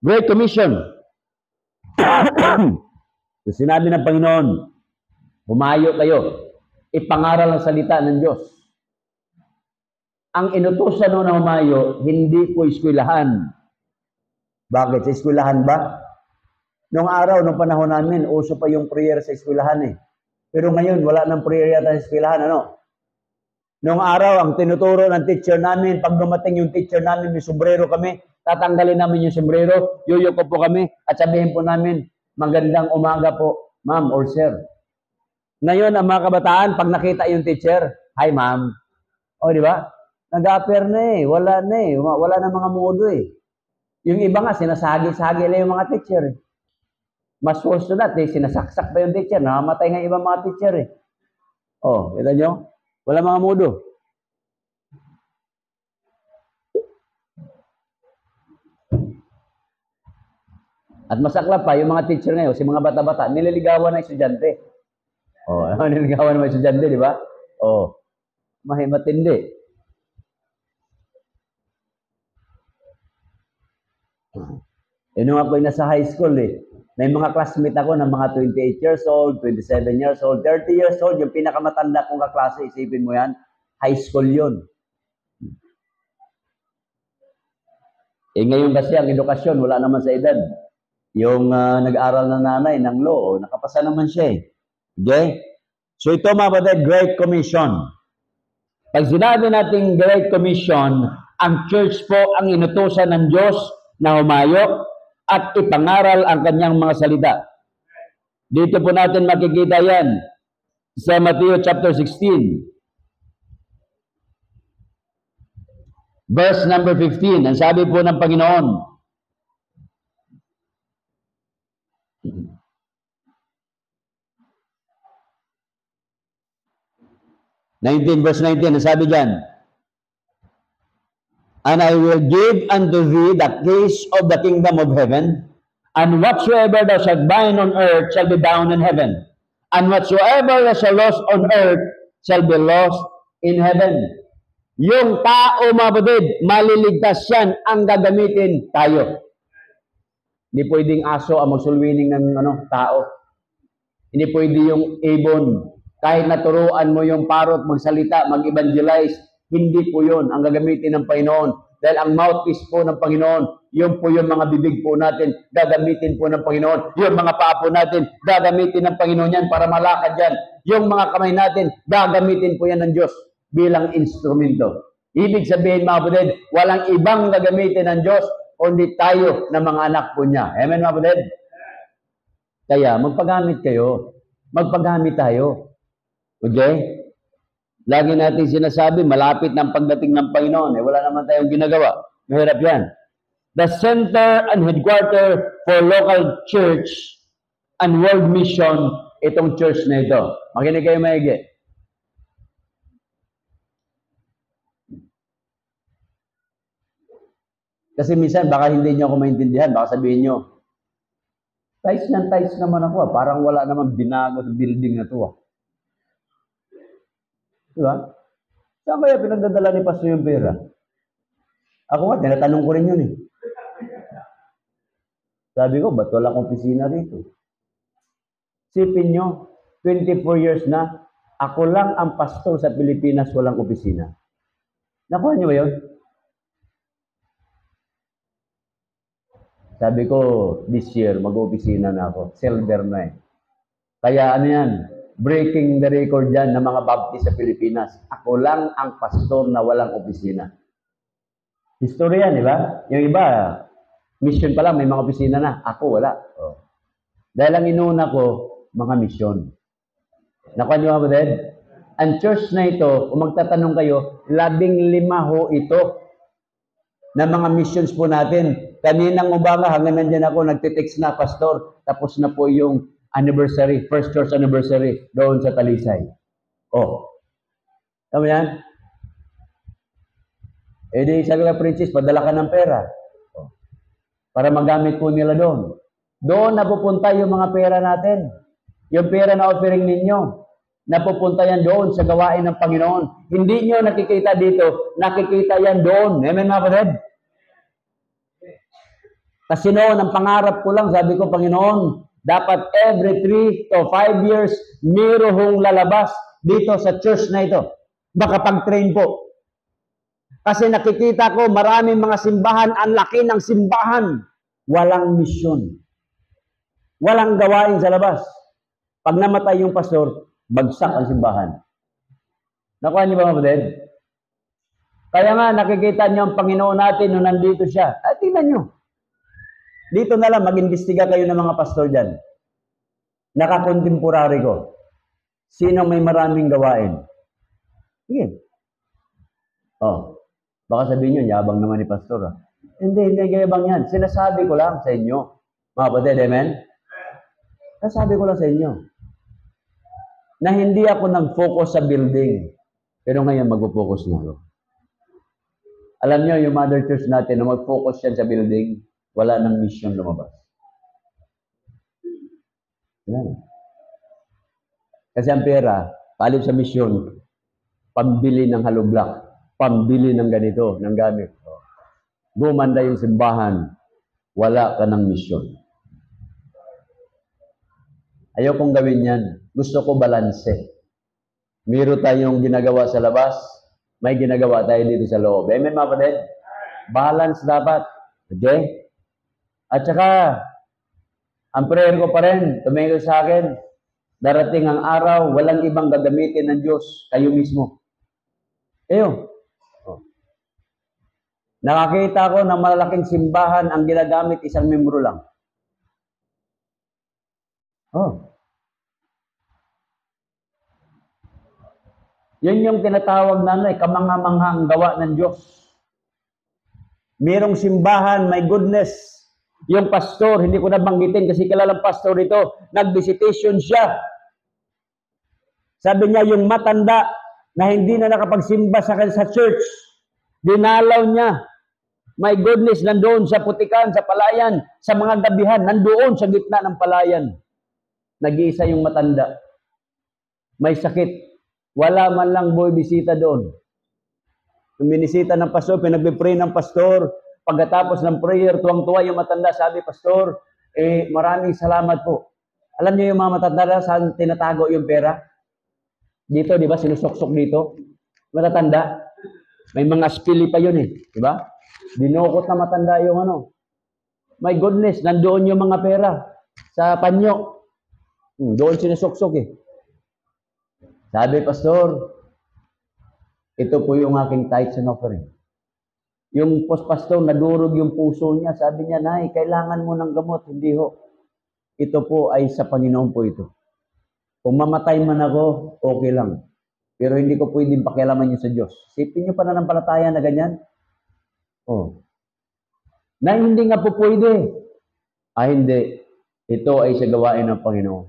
Great Commission. So, sinabi ng Panginoon, humayo kayo, ipangaral ang salita ng Diyos. Ang inutusan na humayo, hindi po eskwelahan. Bakit? Sa eskwelahan ba? Noong araw, noong panahon namin, uso pa yung prayer sa eskwelahan eh. Pero ngayon, wala nang prayer yata sa eskwelahan, ano? Noong araw, ang tinuturo ng teacher namin, pag dumating yung teacher namin, may sombrero kami, tatanggalin namin yung sombrero, yuyuko po kami, at sabihin po namin, magandang umaga po, ma'am or sir. Ngayon, ang mga kabataan, pag nakita yung teacher, hi ma'am. O, di ba? Nag-appear na eh, wala na eh, wala na mga modo eh. Yung iba nga, sinasagi-sagi lang yung mga teacher eh. Mas worse to that eh, sinasaksak pa yung teacher, namamatay nga ibang mga teacher eh. O, kita nyo? Wala mga modo. At masaklap pa, yung mga teacher ngayon, si mga bata-bata, nililigawan ng estudyante. Oh, nililigawan ng mga estudyante, di ba? Oh, matindi. Nung ako nasa high school eh, may mga classmate ako ng mga 28 years old, 27 years old, 30 years old, yung pinakamatanda kong kaklase, isipin mo yan, high school yun. Eh ngayon kasi ang edukasyon, wala naman sa edad. Yung nag-aral na nanay ng law, nakapasa naman siya eh. Okay? So ito mga kapatid, Great Commission. Pag sinabi natin Great Commission, ang church po ang inutusan ng Diyos na humayo at ipangaral ang kanyang mga salita. Dito po natin makikita yan sa Matthew chapter 16. Verse number 15, ang sabi po ng Panginoon, 19 verse 19, ang sabi dyan, and I will give unto thee the keys of the kingdom of heaven, and whatsoever thou shalt bind on earth shall be bound in heaven, and whatsoever thou shalt loose on earth shall be lost in heaven. Yung tao, mga kapatid, maliligtas yan ang gagamitin tayo. Hindi pwedeng aso ang magsulwining ng tao. Hindi pwede yung ibon. Kahit naturuan mo yung parot magsalita, mag-evangelize, hindi po yun ang gagamitin ng Panginoon. Dahil ang mouthpiece po ng Panginoon, yun po yung mga bibig po natin, gagamitin po ng Panginoon. Yung mga paa po natin, gagamitin ng Panginoon yan para malakad yan. Yung mga kamay natin, gagamitin po yan ng Diyos bilang instrumento. Ibig sabihin mga kapatid, walang ibang gagamitin ng Diyos, kundi tayo na mga anak po niya. Amen mga kapatid? Kaya magpagamit kayo. Magpagamit tayo. Okay? Lagi natin sinasabi, malapit ng pagdating ng Panginoon. Wala naman tayong ginagawa. Mahirap yan. The center and headquarter for local church and world mission, itong church na ito. Makinig kayo maigi. Kasi minsan, baka hindi nyo ako maintindihan. Baka sabihin nyo, Tiles naman ako. Parang wala naman binago sa building na to. Diba? Saan kaya pinagdadala ni Pastor yung pera? Ako nga, tinatanong ko rin yun eh. Sabi ko, ba't wala akong opisina rito? Sipin nyo, 24 years na, ako lang ang pastor sa Pilipinas, walang opisina. Nakuha nyo ba yun? Sabi ko, this year, mag-opisina na ako. Silver na eh. Kaya ano yan, breaking the record yan ng mga Baptist sa Pilipinas. Ako lang ang pastor na walang opisina. History yan, di ba? Yung iba, mission pa lang, may mga opisina na. Ako, wala. Oh. Dahil ang inuna ko, mga mission. Nakuha niyo ba, Dad? Ang church na ito, kung magtatanong kayo, 15 ho ito na mga missions po natin. Kaninang umaga, hanggang nandiyan ako, nagtitext na, Pastor. Tapos na po yung anniversary, first church anniversary, doon sa Talisay. Oh. Tama yan? Eh di, sabi ka, Princess, padala ka ng pera. Oh. Para magamit po nila doon. Doon napupunta yung mga pera natin. Yung pera na offering ninyo, napupunta yan doon sa gawain ng Panginoon. Hindi nyo nakikita dito, nakikita yan doon. Amen, mga kapatid? Kasi noon, ang pangarap ko lang, sabi ko, Panginoon, dapat every 3 to 5 years, mayroong lalabas dito sa church na ito. Makapag-train po. Kasi nakikita ko, maraming mga simbahan, ang laki ng simbahan. Walang misyon. Walang gawain sa labas. Pag namatay yung pastor, bagsak ang simbahan. Nakuha niyo ba, mga kapatid? Kaya nga, nakikita niyo ang Panginoon natin nung nandito siya. Ay, tingnan niyo. Dito na lang, mag-imbestiga kayo ng mga pastor dyan. Nakakontemporary ko. Sino may maraming gawain? Sige. Oh, baka sabihin niyo, yabang naman ni pastor. Ah. Hindi yabang yan. Sinasabi ko lang sa inyo. Mga kapatid, amen? Sinasabi ko lang sa inyo. Na hindi ako nag-focus sa building. Pero ngayon, mag-focus na ako. Alam niyo, yung mother church natin, na mag-focus yan sa building, wala nang mission lumabas. Yan. Kasi ang pera, palib sa mission, pambili ng hollow block, pambili ng ganito, ng gamit. Gumanda yung simbahan, wala ka ng mission. Ayaw kong gawin yan. Gusto ko balanse. Meron tayong ginagawa sa labas, may ginagawa tayo dito sa loob. Amen, mga kapatid? Balance dapat. Okay? At saka, ang prayer ko pa rin, tumingin sa akin, darating ang araw, walang ibang gagamitin ng Diyos, kayo mismo. Kayo. Oh. Nakakita ko ng malalaking simbahan, ang ginagamit isang membro lang. Oh. Yan yung tinatawag na kamangha-mangha ang gawa ng Diyos. Merong simbahan, my goodness, yung pastor, hindi ko nabanggitin kasi kilalang pastor ito, nag-visitation siya. Sabi niya, yung matanda na hindi na nakapagsimba sa church, dinalaw niya. My goodness, nandoon sa putikan, sa palayan, sa mga gabihan, nandoon sa gitna ng palayan. Nag-iisa yung matanda. May sakit. Wala man lang boy bisita doon. Binisita ng pastor, pinagpipray ng pastor. Pagkatapos ng prayer, tuwang-tuwa yung matanda. Sabi, Pastor, maraming salamat po. Alam niyo yung mga matanda saan tinatago yung pera? Dito, di ba? Sinusuksok dito. Matatanda. May mga spili pa yun eh. Di ba? Dinukot na matanda yung ano. My goodness, nandoon yung mga pera sa panyo. Doon sinusuksok eh. Sabi, Pastor, ito po yung aking tithes and offering. Yung pastor, nadurog yung puso niya. Sabi niya, Nay, kailangan mo ng gamot. Hindi ho. Ito po ay sa Panginoon po ito. Kung mamatay man ako, okay lang. Pero hindi ko pwedeng pakialaman niyo sa Diyos. Sipin niyo pananampalataya na ganyan? Oh. Na hindi nga po pwede. Hindi. Ito ay sa gawain ng Panginoon.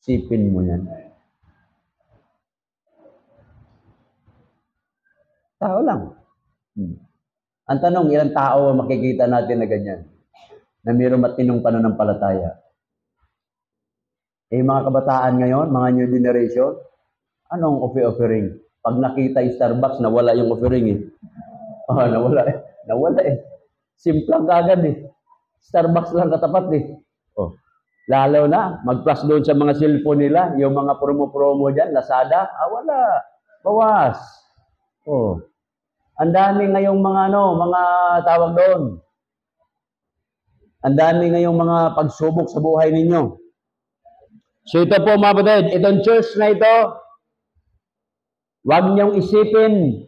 Sipin mo yan. Tao lang. Ang tanong, ilang tao ang makikita natin na ganyan? na mayroong matinong pananampalataya. Eh, mga kabataan ngayon, mga new generation, anong offering? Pag nakita yung Starbucks, nawala yung offering eh. Oh, nawala eh. Simplang kagad eh. Starbucks lang katapat eh. Oh, lalo na, mag-plus doon sa mga cellphone nila, yung mga promo-promo dyan, Lazada, wala. Bawas. Oh. Ang dami ngayong mga mga tawag doon. Ang dami ngayong mga pagsubok sa buhay ninyo. So ito po mga kapatid, itong church na ito, huwag niyong isipin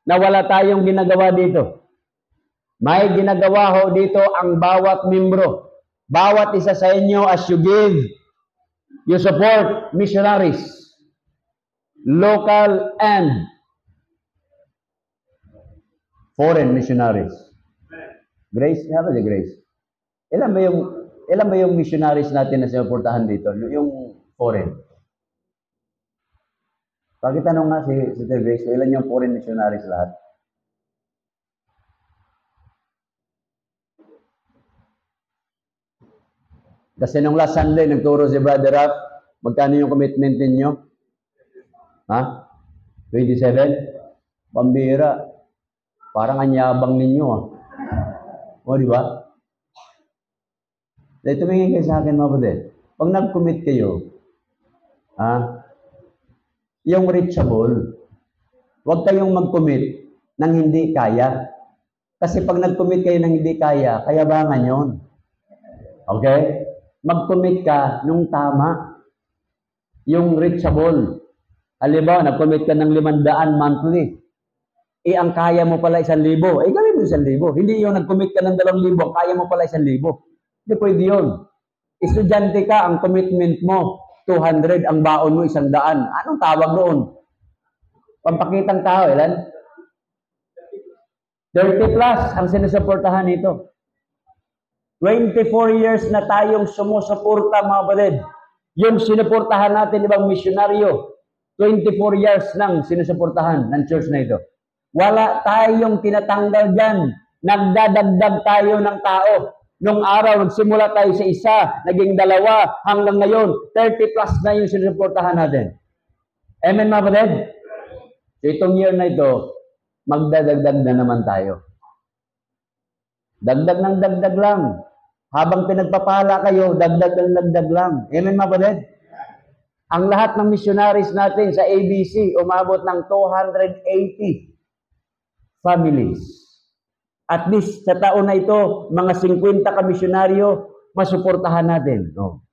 na wala tayong ginagawa dito. May ginagawa ho dito ang bawat membro. Bawat isa sa inyo as you give, you support missionaries, local and foreign missionaries. Grace, have the grace. Ilan ba yung missionaries natin na sinuportahan dito? Yung foreign. Pakitanong nga si Sister Grace, ilan yung foreign missionaries lahat? Kasi nung last Sunday, nagturo si Brother Rap, magkano yung commitment ninyo? Ha? 27? Pambira. Parang anyabang ninyo ah. O, di ba? Dahil tumingin kayo sa akin mga kapatid. Pag nag-commit kayo, yung reachable, huwag kayong mag-commit ng hindi kaya. Kasi pag nag-commit kayo ng hindi kaya, kayabangan yon. Okay? Mag-commit ka nung tama. Yung reachable. Halimbawa, nag-commit ka ng 500 monthly. Ang kaya mo pala 1,000. Gawin mo 1,000. Hindi yung nag-commit ka ng 2,000, kaya mo pala 1,000. Hindi pwede yun. Estudyante ka, ang commitment mo, 200, ang baon mo 100. Anong tawag doon? Pampakitang tao, ilan? 30 plus ang sinusuportahan nito. 24 years na tayong sumusuporta mga kapatid. Yung sinuportahan natin ibang misyonaryo, 24 years nang sinusuportahan ng church na ito. Wala tayong tinatanggal dyan. Nagdadagdag tayo ng tao. Nung araw, nagsimula tayo sa isa, naging 2, hanggang ngayon, 30 plus na yung sinusuportahan natin. Amen mga kapatid? So itong year na ito, magdadagdag na naman tayo. Dagdag ng dagdag lang. Habang pinagpapala kayo, dagdag ng dagdag lang. Amen mga kapatid? Ang lahat ng missionaries natin sa ABC, umabot ng 280 families. At least sa taon na ito, mga 50 kamisyonaryo, masuportahan natin. No.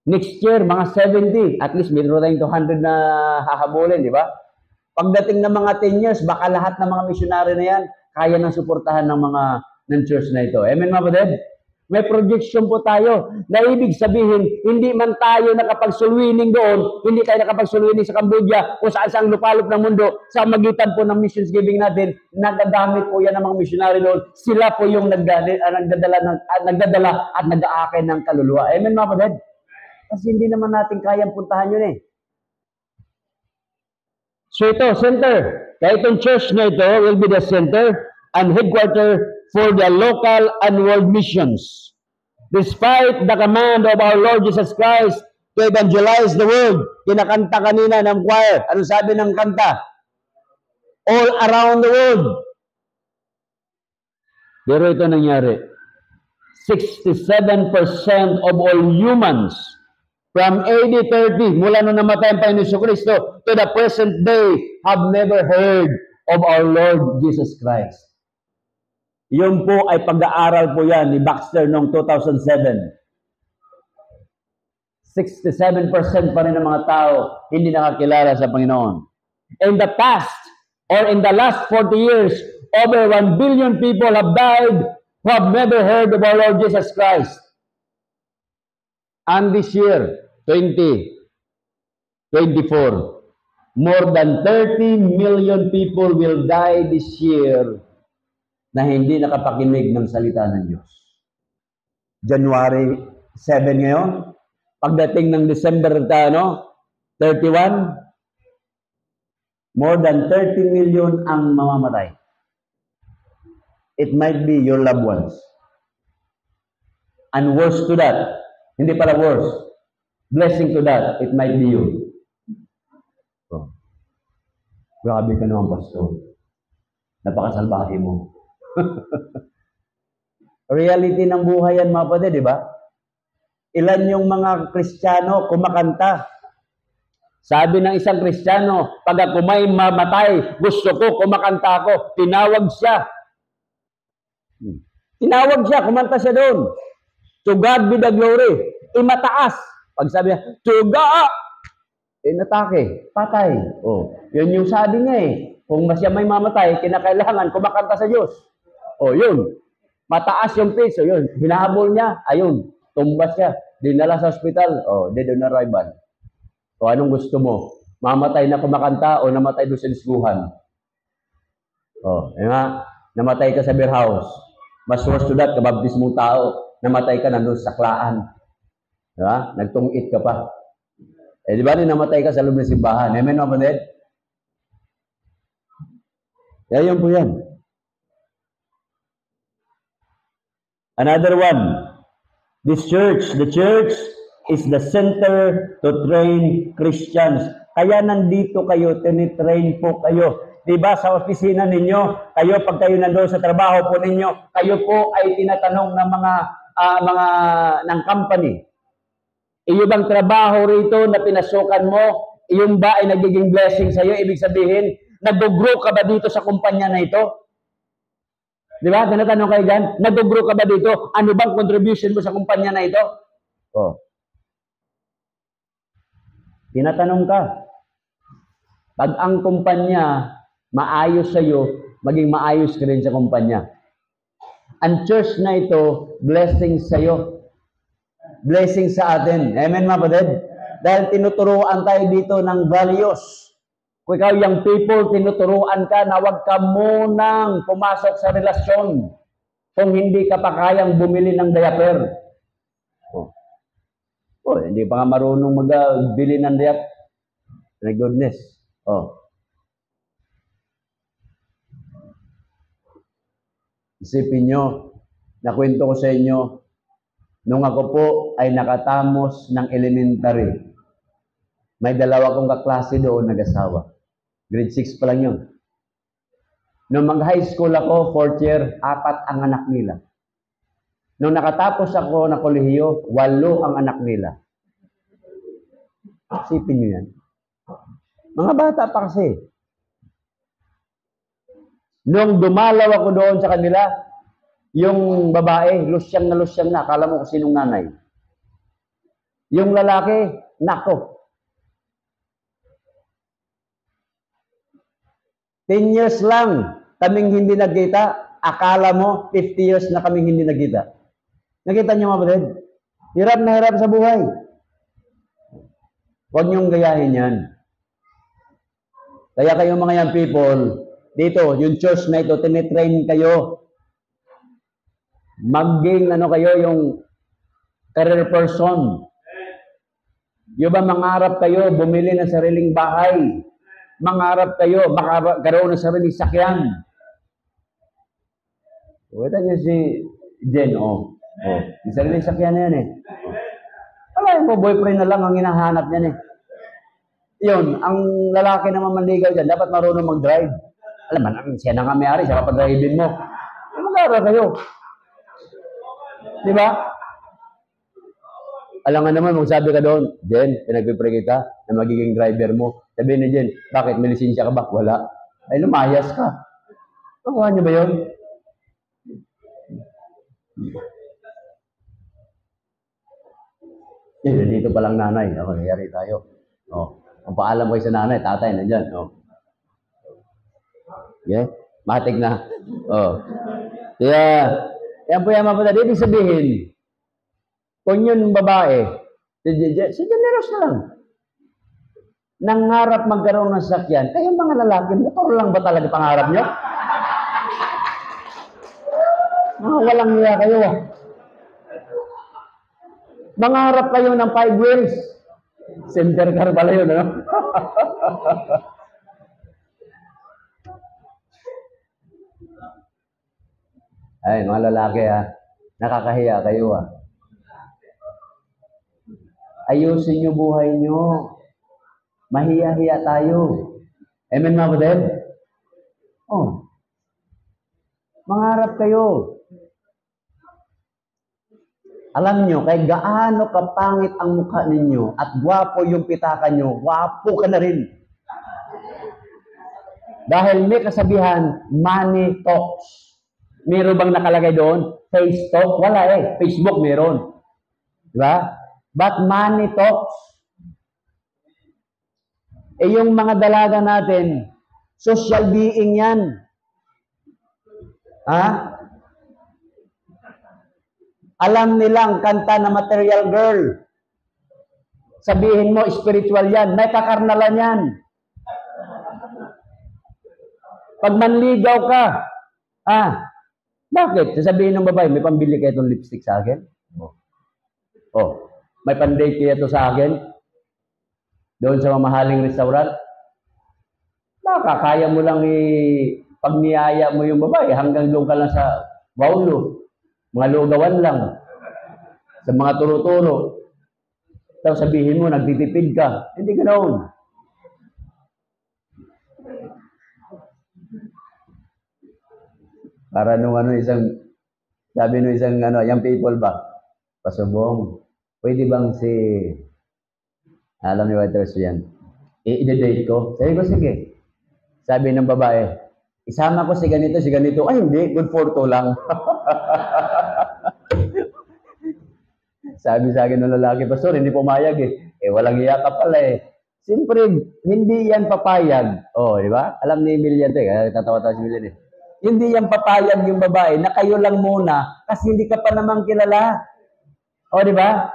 Next year, mga 70. At least meron tayong 200 na hahabulin, di ba? Pagdating ng mga 10 years, baka lahat ng mga misyonaryo na yan, kaya nang suportahan ng church na ito. Amen mga kapatid? May projection po tayo na ibig sabihin, hindi man tayo nakapagsulwining doon, hindi tayo nakapagsulwining sa Cambodia o saan sa lupalop ng mundo, sa magitan po ng missions giving natin, nagagamit po yan ng mga missionary doon. Sila po yung nagdadala at nag-aakin ng kaluluwa. Amen mga kapatid? Kasi hindi naman natin kayang puntahan yun eh. So ito, center. Kaya itong church na ito will be the center and headquarter for the local and world missions. Despite the command of our Lord Jesus Christ to evangelize the world, kinakanta kanina ng choir. Ano sabi ng kanta? All around the world. Pero ito nangyari. 67% of all humans from AD 30, mula nung namatay ang Panginoon Jesucristo, to the present day, have never heard of our Lord Jesus Christ. Yun po ay pag-aaral po yan ni Baxter noong 2007. 67% pa rin ng mga tao hindi nakakilala sa Panginoon. In the past, or in the last 40 years, over 1 billion people have died who have never heard of our Lord Jesus Christ. And this year, 2024, more than 30 million people will die this year na hindi nakapakinig ng salita ng Diyos. January 7 ngayon, pagdating ng December 31, more than 30 million ang mamamatay. It might be your loved ones. And worse to that, hindi pala worse, blessing to that, it might be you. Oh. Grabe ka naman, pastor. Napakasalbahe mo. Reality ng buhay yan, mga kapatid, di ba? Ilan yung mga Kristiyano kumakanta? Sabi ng isang Kristiyano, pag ako may mamatay, gusto ko kumakanta ako. Tinawag siya. Tinawag siya, kumanta siya doon. To God be the glory. Imataas. Pag sabi niya, to God! Inatake, patay. Oh, yun yung sabi niya eh. Kung siya may mamatay, kinakailangan kumakanta sa Diyos. Oh, yun. Mataas yung piso, yun. Hinahabol niya, ayun. Tumba siya. Dinala sa hospital. Oh, dead on arrival. O anong gusto mo? Mamatay na kumakanta o namatay doon sa disguhan? Oh, yun nga. Namatay ka sa beer house. Mas worse to that, kababtis mong tao. Namatay ka nandun sa saklaan. Diba? Nagtungit ka pa. Eh, di ba rin namatay ka sa loob ng simbahan? Amen, mga kapatid? Yan po yan. Another one. The church is the center to train Christians. Kaya nandito kayo, tinitrain po kayo. Diba sa opisina ninyo, kayo pag kayo nandoon sa trabaho po ninyo, kayo po ay tinatanong ng mga ng company. Iyo bang trabaho rito na pinasukan mo, iyon ba ay nagiging blessing sa iyo? Ibig sabihin, nag-grow ka ba dito sa kumpanya na ito? Di ba? Tinatanong kayo dyan, nag-grow ka ba dito? Ano bang contribution mo sa kumpanya na ito? Oh. Tinatanong ka. Pag ang kumpanya maayos sa iyo, maging maayos ka rin sa kumpanya. Ang church na ito, blessing sa iyo. Blessing sa atin. Amen, mga kapatid? Dahil tinuturuan tayo dito ng values. Kung ikaw yung people, tinuturuan ka na huwag ka munang pumasok sa relasyon kung hindi ka pa kayang bumili ng diaper. Oh, hindi pa nga marunong magbili ng diaper. My goodness. Oh. Isipin nyo, nakwento ko sa inyo, nung ako po ay nakatamos ng elementary, may dalawa kong kaklase doon nag-asawa. Grade 6 pa lang yun. Nung mag-high school ako, 4th year, 4 ang anak nila. Nung nakatapos ako na kolehiyo, 8 ang anak nila. Isipin nyo yan. Mga bata pa kasi. Nung dumalaw ako doon sa kanila, yung babae, lusyang na, akala mo kung sinong nanay. Yung lalaki, nako. 10 years lang kaming hindi nagkita, akala mo 50 years na kaming hindi nagkita. Nakita niyo mga kapatid? Hirap na hirap sa buhay. Huwag niyong gayahin yan. Kaya kayo mga young people, dito, yung church na ito, tinitrain kayo. Maging kayo yung career person. Yung ba mangarap kayo, bumili ng sariling bahay. Mangarap kayo, magkaroon ng sariling sakyan. Kita niyo si Jen, oh. Yung sariling sakyan na yan eh. Alam mo, boyfriend na lang ang hinahanap niyan eh. Yun, ang lalaki na mamanligaw dyan, dapat marunong mag-drive. Alam mo, siya na nga may-ari, siya kapag-drivein mo. Mag-aaral kayo. Di ba? Alam nga naman, magsabi ka doon, Jen, pinagpipray kita na magiging driver mo. Sabihin ni Jen, bakit? May lisensya ka ba? Wala. Ay, lumayas ka. Nakuha niyo ba yun? Dito pa lang nanay. Ako, nangyari tayo. Oh. Ang paalam kayo sa nanay, tatay, nandyan. Oh. Yeah? Matik na. Oh. Kaya, yan po yan mga kapatid. Ibig sabihin, kung yun babae, si generous na lang. Nangarap magkaroon ng sakyan, kayong mga lalaki, motor lang ba talaga pangarap nyo? Walang niya kayo. Mangarap kayo ng 5 wheels. Center car pala yun, ano? Ay, mga lalaki ha, nakakahiya kayo ha. Ayusin nyo buhay nyo. Mahiya-hiya tayo. Amen, mga kapatid? Oh. Mangarap kayo. Alam nyo, kahit gaano kapangit ang mukha ninyo at gwapo yung pitaka nyo, gwapo ka na rin. Dahil may kasabihan, money talks. Meron bang nakalagay doon? Face talk? Wala eh. Facebook meron. Diba? But money talks. Eh yung mga dalaga natin, social being yan. Ha? Alam nilang kanta na material girl. Sabihin mo, spiritual yan. May kakarnalan yan. Pag manligaw ka, bakit? Sasabihin ng babae, may pambili kayo itong lipstick sa akin? May pandate kayo ito sa akin? Doon sa mamahaling restaurant? Baka kaya mo lang pag niyaya mo yung babae, hanggang doon ka lang sa baulo. Mga lugawan lang. Sa mga turo-turo. Tapos sabihin mo, nagtitipid ka. Hindi ganoon. Para nung sabi nung isang young people ba? Pasubong. Pwede bang alam ni Waters yan? I-date ko? Sabi ko, sige. Sabi ng babae, isama ko si ganito. Ay, hindi. Good for two lang. Sabi sa akin ng lalaki, Pastor, hindi pumayag eh. Walang iya ka pala eh. Siyempre, hindi yan papayag. Di ba? Alam ni Emilia ito eh. Tatawa-tawa si Emilia eh. Hindi yan papayag yung babae na kayo lang muna kasi hindi ka pa naman kilala. Di ba?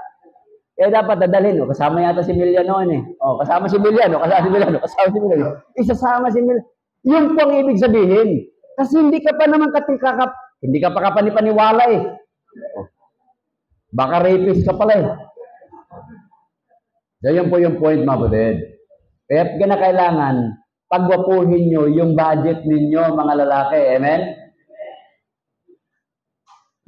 Dapat dadalhin. Kasama yata si Emilia noon eh. Kasama si Emilia. Isasama si Emilia. Yun po ang ibig sabihin. Kasi hindi ka pa naman hindi ka pa kapanipaniwala eh. Baka rapist ka pala eh. So yun po yung point, mga kapatid. Kaya kailangan pagwapuhin nyo yung budget ninyo, mga lalaki. Amen?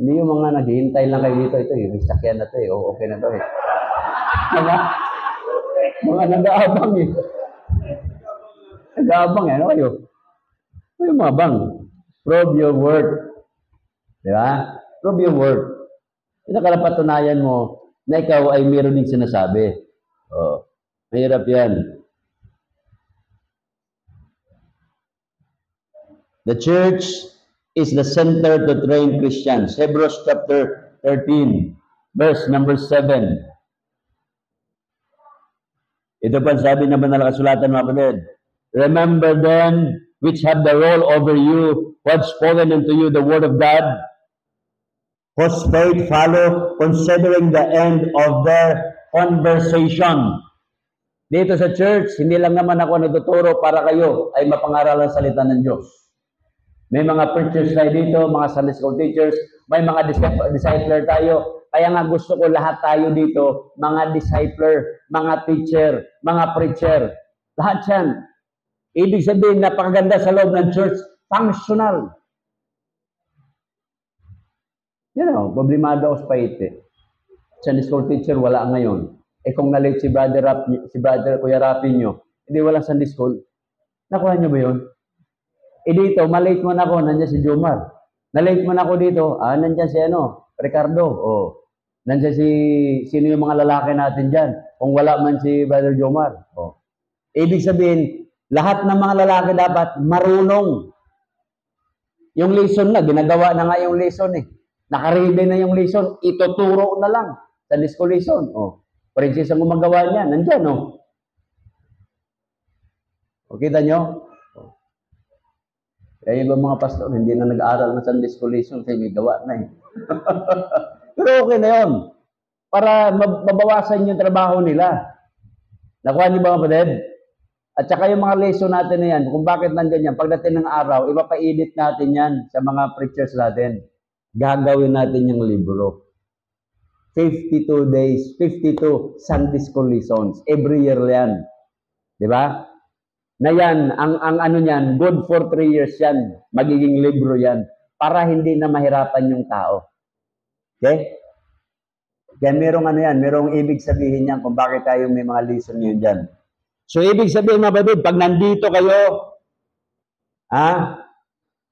Hindi yung mga naghihintay lang kayo dito. Ito may sakyan na ito eh. Okay na ito eh. Mga nag-aabang eh. Nag-aabang eh. Ano kayo? Ano yung mga bang? Prove your worth. Di ba? Prove your worth. Patunayan mo na ikaw ay meron din sinasabi. Mahirap yan. The church is the center to train Christians. Hebrews chapter 13, verse number 7. Ito pa sabi ng banal na kasulatan, mga kapatid. Remember them which have the rule over you, who have spoken unto you the word of God, whose faith follow, considering the end of their conversation. Dito sa church, hindi lang naman ako nagtuturo para kayo ay mapangaral ang salita ng Diyos. May mga preachers tayo dito, mga Sunday school teachers, may mga discipler tayo. Kaya nga gusto ko lahat tayo dito, mga discipler, mga teacher, mga preacher. Lahat yan. Ibig sabihin, napakaganda sa loob ng church, functional. Problemado ako sa paite. Sunday school teacher, wala ngayon. Kung na-late si brother Kuya Rafi nyo, hindi walang Sunday school. Nakuha nyo ba yun? Dito, malate man ako, nandiyan si Jomar. Na-late man ako dito, nandiyan si Ricardo. Nandiyan sino yung mga lalaki natin dyan? Kung wala man si Brother Jomar. Ibig sabihin, lahat ng mga lalaki dapat marunong. Yung lesson na, ginagawa na nga yung lesson eh. Nakaready na yung lesson, ituturo na lang sa disco lesson. Princess ang gumagawa niya, nandyan Kita nyo? Kaya yung mga pastor, hindi na nag-aaral ng Sunday school lesson kasi may gawa na eh. Pero okay na yun. Para mabawasan yung trabaho nila. Nakuha niyo ba, kapatid? At saka yung mga lesson natin na yan, kung bakit nandyan yan, pagdating ng araw, ipapaedit natin yan sa mga preachers natin. Gagawin natin yung libro. 52 days, 52 Sunday school lessons. Every year yan. Di ba? Na yan, ang ano niyan, good for 3 years yan. Magiging libro yan. Para hindi na mahirapan yung tao. Okay? Kaya merong ano yan, merong ibig sabihin yan kung bakit tayo may mga lesson yun dyan. So, ibig sabihin mga kapatid, pag nandito kayo,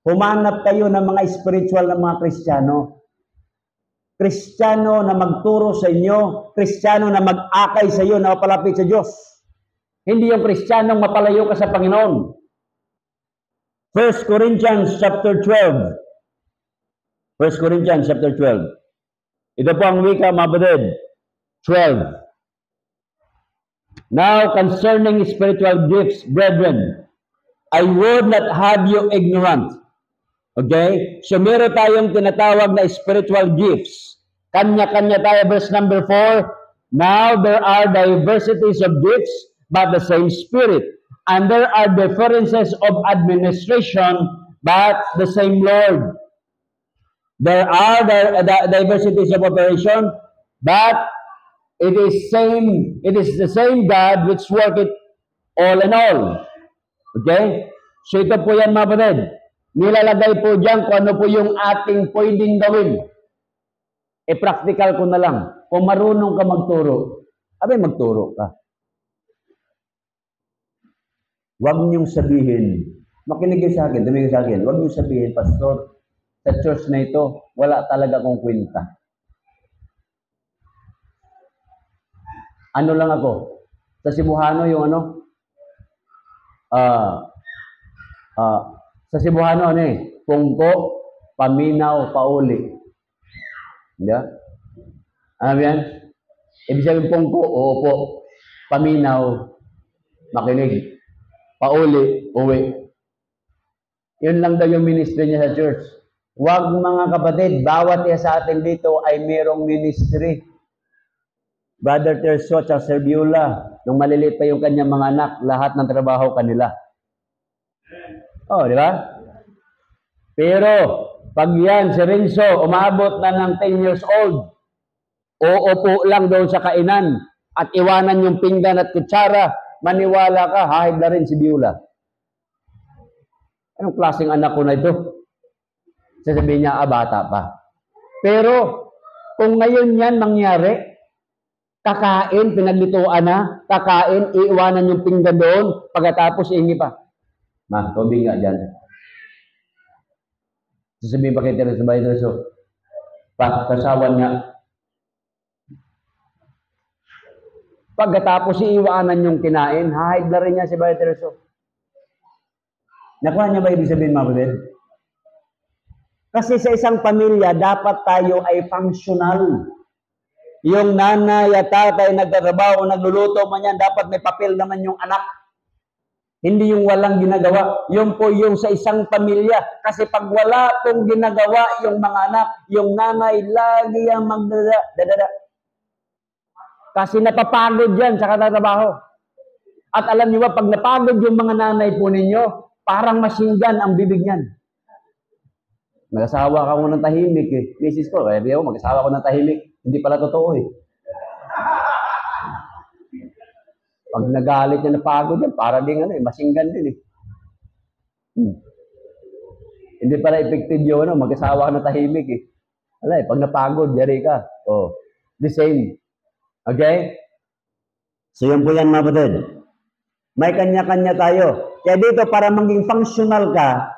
humanap kayo ng mga spiritual na mga Kristiyano. Kristiyano na magturo sa inyo, Kristiyano na mag-akay sa iyo, na mapalapit sa Diyos. Hindi yung Kristiyanong mapalayo ka sa Panginoon. 1 Corinthians chapter 12. 1 Corinthians chapter 12. Ito po ang wika, mga kapatid. 12. Now, concerning spiritual gifts, brethren, I would not have you ignorant. Okay? So, meron tayong tinatawag na spiritual gifts. Kanya-kanya tayo, verse number 4. Now, there are diversities of gifts, but the same Spirit. And there are differences of administration, but the same Lord. There are diversities of operation, but it is the same God which worketh all in all. Okay? So ito po yan, mga kapatid. Nilalagay po dyan kung ano po yung ating pwedeng gawin. I-practical ko na lang. Kung marunong ka magturo, magturo ka. Huwag niyong sabihin, makinig sa akin, tumingin sa akin, huwag niyong sabihin, Pastor, sa church na ito, wala talaga akong kwenta. Ano lang ako? Sa Cebuano yung ano? Sa Cebuano pungko, paminaw, pauli. Hindi? Ano yan? Ibig sabihin pungko, opo. Paminaw, makinig. Pauli, uwi. Yun lang daw yung ministry niya sa church. Huwag mga kapatid, bawat isa sa atin dito ay mayroong ministry. Brother Terso at Sir Beulah, nung maliliit pa yung kanyang mga anak, lahat ng trabaho kanila. Oh, di ba? Pero, pag yan, si Renzo, umabot na ng 10 years old, uupo lang doon sa kainan at iwanan yung pinggan at kutsara, maniwala ka, hahid na rin si Beulah. Anong klaseng anak ko na ito? Sasabihin niya, bata pa. Pero, kung ngayon yan mangyari, kakain, pinaglituan na, kakain, iiwanan yung pinggan doon, pagkatapos ingi pa. Ma, tubig nga dyan. Sasabihin pa kay Teresa Bay Teresa, kasawan niya. Pagkatapos iiwanan yung kinain, hahid na rin niya si Bay Teresa. Nakuha niya ba ibig sabihin, mga kapatid? Kasi sa isang pamilya, dapat tayo ay functional. Yung nanay at tatay nagtatrabaho, nagluluto man yan, dapat may papel naman yung anak. Hindi yung walang ginagawa. Yung po yung sa isang pamilya. Kasi pag wala pong ginagawa yung mga anak, yung nanay lagi ang magdada. Kasi napapagod yan sa katatrabaho. At alam niyo ba, pag napagod yung mga nanay po ninyo, parang masinggan ang bibig niyan. Mag-asawa ka mo ng tahimik eh. Misis ko, kaya ako, mag-asawa ko ng tahimik. Hindi pala totoo eh. Pag nagalit niya, napagod yan, para din masinggan din eh. Hindi pala effective yun, mag-asawa ka ng tahimik eh. Wala eh, pag napagod, yari ka. Oh, the same. Okay? So yun po yan, mga kapatid. May kanya-kanya tayo. Kaya dito, para maging functional ka,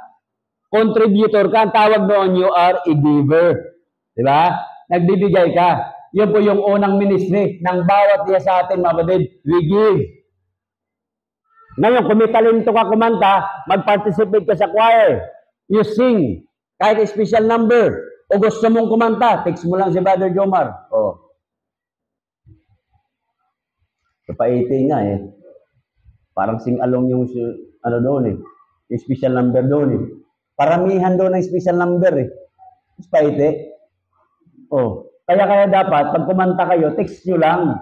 contributor ka, ang tawag noon, you are a giver. Diba? Nagbibigay ka. Yun po yung unang ministry ng bawat isa sa atin, mga kapatid. We give. Ngayon, kung may talento ka kumanta, mag-participate ka sa choir. You sing. Kahit special number. O gusto mong kumanta, text mo lang si Brother Jomar. Oh. Kapaiti nga eh. Parang sing-along yung ano doon eh. Yung special number doon eh. Paramihan doon ng special number eh. Kapaiti. Oh. Kaya dapat, pag kumanta kayo, text nyo lang.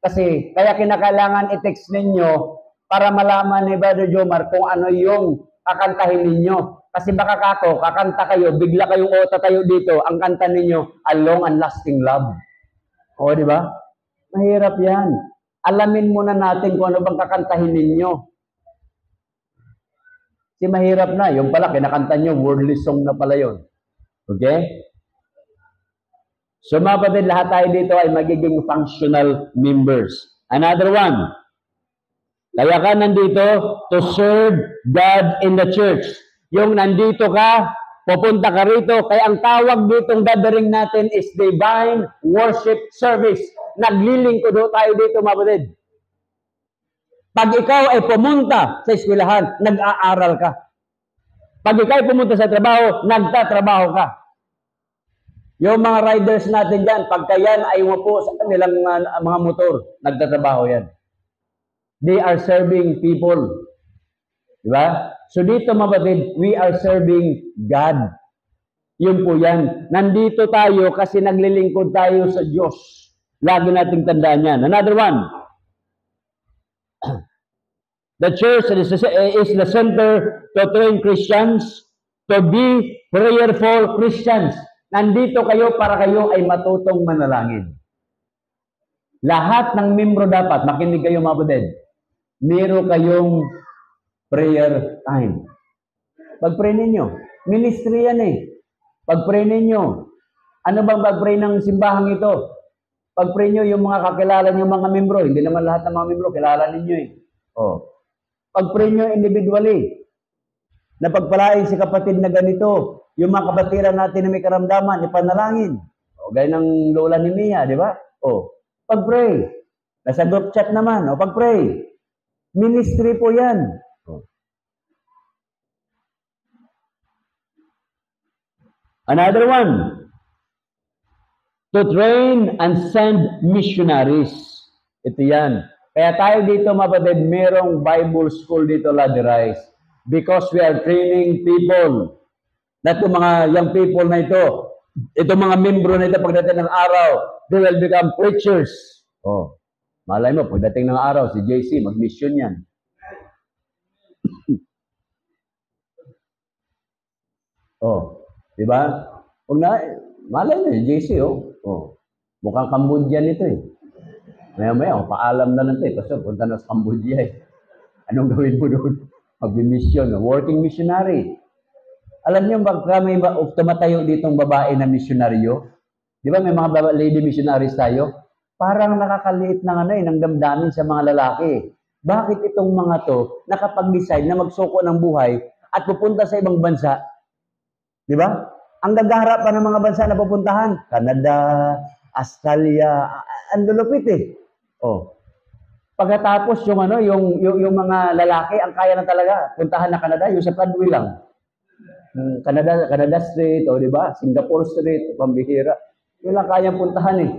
Kasi, kaya kinakailangan i-text ninyo para malaman ni Brother Jomar kung ano yung kakantahin ninyo. Kasi baka kako, kakanta kayo, bigla kayong tatayo dito, ang kanta ninyo, A Long and Lasting Love. O, di ba? Mahirap yan. Alamin muna natin kung ano bang kakantahin ninyo. Kasi mahirap na. Yung pala, kinakanta nyo, worldly song na pala yun. Okay? So mga kapatid, lahat tayo dito ay magiging functional members. Another one, kaya ka nandito to serve God in the church. Yung nandito ka, pupunta ka rito, kaya ang tawag ditong gathering natin is divine worship service. Naglilingkod tayo dito, mga kapatid. Pag ikaw ay pumunta sa eskwelahan, nag-aaral ka. Pag ikaw ay pumunta sa trabaho, nagtatrabaho ka. Yung mga riders natin dyan, pagka yan ay upo sa kanilang mga motor, nagtatrabaho yan. They are serving people. Diba? So dito, mga kapatid, we are serving God. Yun po yan. Nandito tayo kasi naglilingkod tayo sa Diyos. Lagi nating tandaan yan. Another one. The church is the center to train Christians to be prayerful Christians. Nandito kayo para kayo ay matutong manalangin. Lahat ng membro dapat, makinig kayo mga kapatid, meron kayong prayer time. Pag-pray ninyo, ministry yan eh. Pag-pray ninyo, ano bang pag-pray ng simbahang ito? Pag-pray nyo yung mga kakilala nyo mga membro, hindi naman lahat ng mga membro, kilala ninyo eh. Oh. Pag-pray nyo individually, na pagpalain si kapatid na ganito, yung mga kapatiran natin na may karamdaman, ipanalangin. O, gaya ng lola ni Mia, di ba? O, pag-pray. Nasa group chat naman, o, pag-pray. Ministry po yan. O. Another one, to train and send missionaries. Ito yan. Kaya tayo dito, mapatid, merong Bible school dito, Ladirais. Because we are training people. Na itong mga young people na ito, itong mga membro na ito, pagdating ng araw, they will become preachers. Oh, malay mo, pagdating ng araw, si JC, mag-mission yan. Oh, di ba? Malay mo, si JC, oh, mukhang Cambodian ito eh. Maya-maya, paalam na lang ito, kasi punta na sa Cambodia eh. Anong gawin mo doon? Mag-mission, working missionary. Alam niyo, baka may tumatayo ditong babae na misyonaryo? Di ba may mga lady missionaries tayo? Parang nakakaliit ng damdamin sa mga lalaki. Bakit itong mga to nakapag-decide na magsuko ng buhay at pupunta sa ibang bansa? Di ba? Ang gagara pa ng mga bansa na pupuntahan, Canada, Australia, ang lulupit eh. Oh. Pagkatapos yung mga lalaki ang kaya na talaga puntahan na Canada, yung sa Padwi lang. Canada Street, o di ba? Singapore Street, pambihira. Yun lang kayang puntahan eh.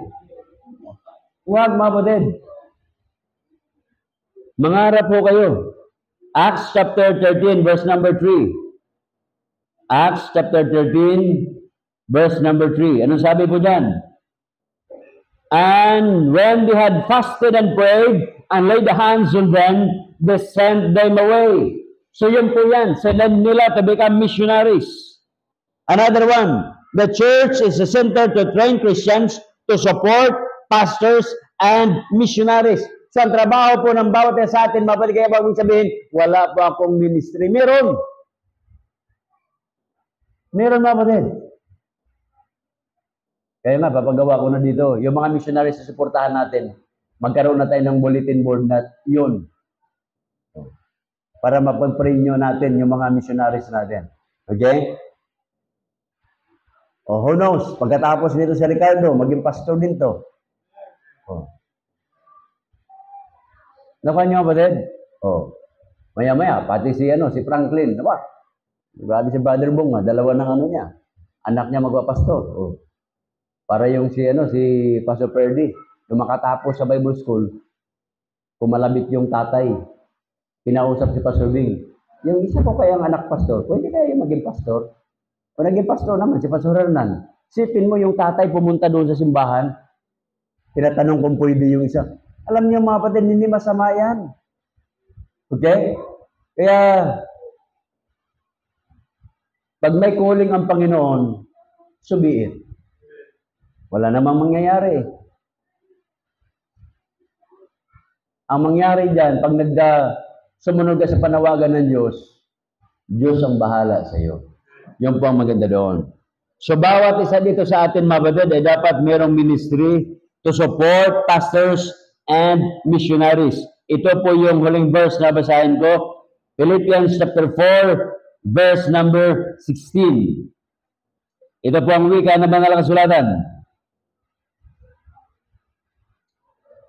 Huwag mga kapatid. Mangarap po kayo. Acts chapter 13, verse number 3. Acts chapter 13, verse number 3. Anong sabi po dyan? And when they had fasted and prayed and laid the hands on them, they sent them away. So yun po yan, send nila to become missionaries. Another one, the church is a center to train Christians to support pastors and missionaries. So ang trabaho po ng bawat sa atin, mapali kaya ba sabihin, wala po akong ministry. Meron mga kapatid. Kaya nga, papagawa ko na dito, yung mga missionaries na suportahan natin, magkaroon na tayo ng bulletin board na yun. Para mapag-pray nyo natin yung mga missionaries natin. Okay? Oh, who knows? Pagkatapos nito si Ricardo, maging pastor din to. Oh. Nakuha nyo ba din? Oh. Maya-maya, pati si Franklin. Diba? Grabe si Brother Bong, dalawa ng niya. Anak niya magpapastor. Oh. Para yung si Pastor Perdi, yung makatapos sa Bible School, pumalabit yung tatay. Kinausap si Pastor Bing. Yung isa ko kayang anak pastor, pwede kayo maging pastor? O naging pastor naman, si Pastor Hernan. Sipin mo yung tatay pumunta doon sa simbahan, tinatanong kung pwede yung isa. Alam niyo mga kapatid, hindi masama yan. Okay? Kaya, pag may calling ang Panginoon, subiit. Wala namang mangyayari. Ang mangyari dyan, pag sumunod ka sa panawagan ng Diyos, Diyos ang bahala sa iyo. Yun po ang maganda doon. So, bawat isa dito sa atin, mga brother, ay dapat merong ministry to support pastors and missionaries. Ito po yung huling verse na basahin ko. Philippians chapter 4, verse number 16. Ito po ang wika ng mga kasulatan.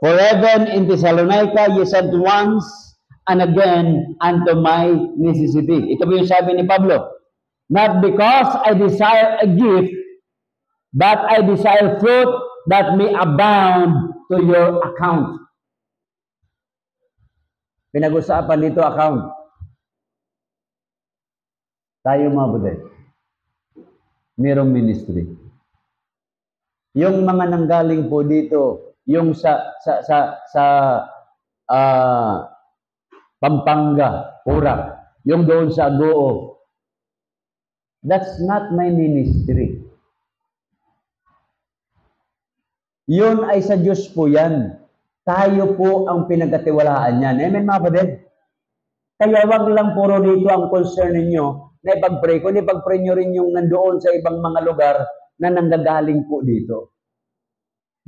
For even in Thessalonica ye sent once and again unto my necessity. Ito po yung sabi ni Pablo. Not because I desire a gift, but I desire fruit that may abound to your account. Pinag-usapan dito account. Tayo mga buday. Merong ministry. Yung mga nanggaling po dito, yung sa Pampanga, Purak, yung doon sa Agoo, that's not my ministry. Yun ay sa Diyos po yan. Tayo po ang pinagkatiwalaan yan. Amen, mga kapatid? Kaya wag lang puro dito ang concern ninyo na ipag-pray. Kung ipag-pray nyo rin yung nandoon sa ibang mga lugar na nanggagaling po dito.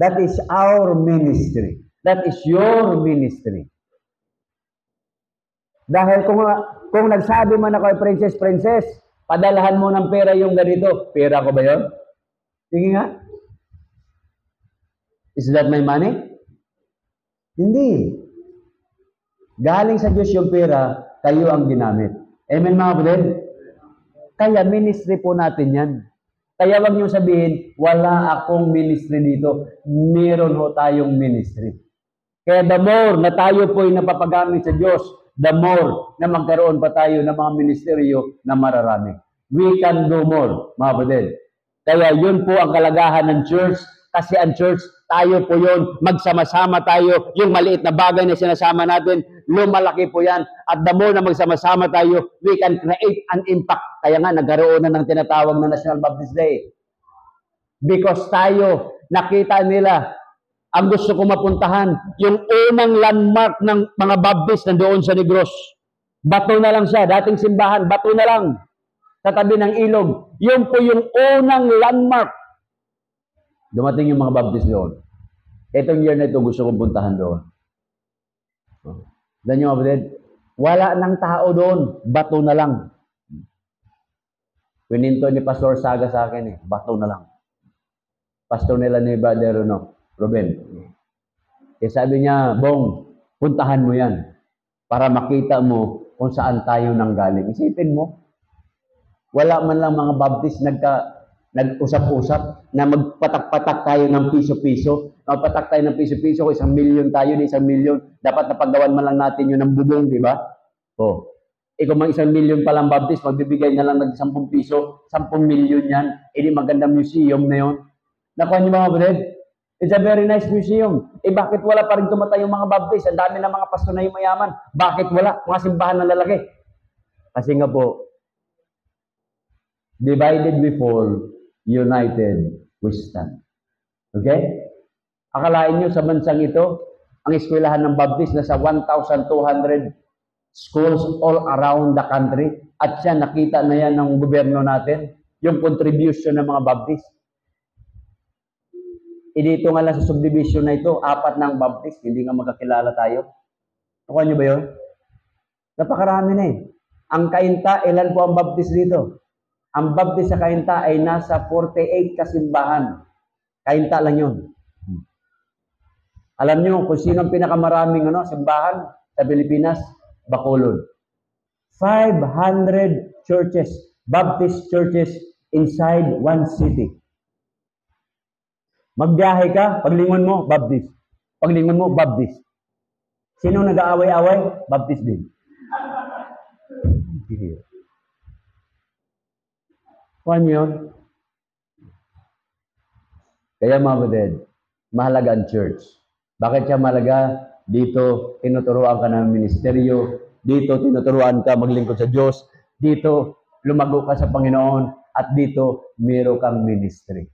That is our ministry. That is your ministry. Dahil kung nagsabi man ako, princess, padalahan mo ng pera yung ganito. Pera ko ba yun? Sige nga. Is that my money? Hindi. Galing sa Diyos yung pera, kayo ang ginamit. Amen, mga kapatid? Kaya ministry po natin yan. Kaya wag niyo sabihin, wala akong ministry dito. Meron ho tayong ministry. Kaya the more na tayo po ay napapagamit sa Diyos, the more na magkaroon pa tayo ng mga ministeryo na mararami. We can do more, mga kapatid. Kaya yun po ang kalagahan ng church. Kasi ang church, tayo po yun. Magsama-sama tayo. Yung maliit na bagay na sinasama natin, lumalaki po yan. At the more na magsama-sama tayo, we can create an impact. Kaya nga, nagkaroon na ng tinatawag na National Baptist Day. Because tayo, nakita nila, ang gusto ko mapuntahan, yung unang landmark ng mga Baptist na doon sa Negros. Bato na lang siya. Dating simbahan, bato na lang. Sa tabi ng ilog. Yun po yung unang landmark. Dumating yung mga Baptist doon. Itong year na ito, gusto kong puntahan doon. Dan yung kapatid, wala nang tao doon. Bato na lang. Pininto ni Pastor Saga sa akin bato na lang. Pastor nila ni Brother Ruben. Sabi niya, Bong, puntahan mo yan para makita mo kung saan tayo nanggaling. Isipin mo, wala man lang mga Baptist nag-usap-usap na magpatak-patak tayo ng piso-piso. Magpatak tayo ng piso-piso, kung 1 milyon tayo, di 1 milyon. Dapat napagawan man lang natin yun ng bubong, di ba? Kung mga 1 milyon palang Baptist, magbibigay na lang ng 10 piso, 10 milyon yan. Magandang museum na yun. Nakuha niyo mga kapatid? It's a very nice museum. Bakit wala pa rin tumatay yung mga Baptist? Ang dami ng mga pastor na yung mayaman. Bakit wala? Mga simbahan na lalaki. Kasi nga po, divided we fall, united we stand. Okay? Akalain nyo sa bansang ito, ang eskwelahan ng Baptist nasa 1,200 schools all around the country. At siya, nakita na yan ng gobyerno natin, yung contribution ng mga Baptist. Dito nga lang sa subdivision na ito, 4 ng Baptist, hindi nga magkakilala tayo. Nakuha nyo ba yun? Napakarami na Ang Cainta, ilan po ang Baptist dito? Ang Baptist sa Cainta ay nasa 48 kasimbahan. Cainta lang yun. Alam nyo kung sino ang pinakamaraming simbahan sa Pilipinas? Bacolod. 500 churches, Baptist churches inside one city. Magbiyahe ka, paglingon mo, Baptist. Paglingon mo, Baptist. Sino nag-aaway-away? Baptist din. Kuhan yun? Kaya mga kapatid, mahalaga ang church. Bakit siya mahalaga? Dito, tinuturuan ka ng ministeryo. Dito, tinuturuan ka maglingkod sa Diyos. Dito, lumago ka sa Panginoon. At dito, meron kang ministry.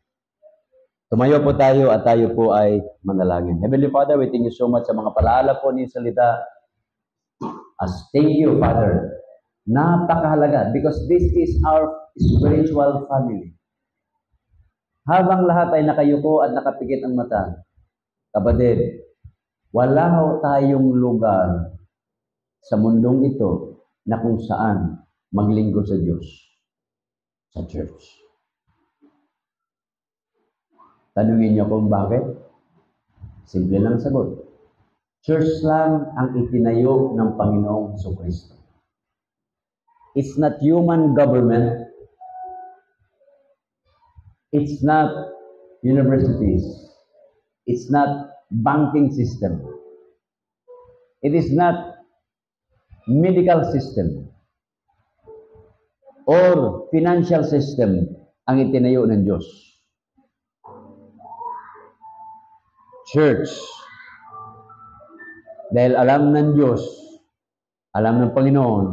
Tumayo po tayo at tayo po ay manalangin. Heavenly Father, we thank you so much sa mga palaala po niyong salita. As thank you, Father. Napakahalaga because this is our spiritual family. Habang lahat ay nakayuko at nakapikit ang mata, kapatid, wala ho tayong lugar sa mundong ito na kung saan maglingkod sa Diyos, sa church. Tanungin niyo kung bakit? Simple lang sagot. Church lang ang itinayo ng Panginoong Jesucristo. It's not human government. It's not universities. It's not banking system. It is not medical system or financial system ang itinayo ng Diyos. Church. Dahil alam ng Diyos, alam ng Panginoon,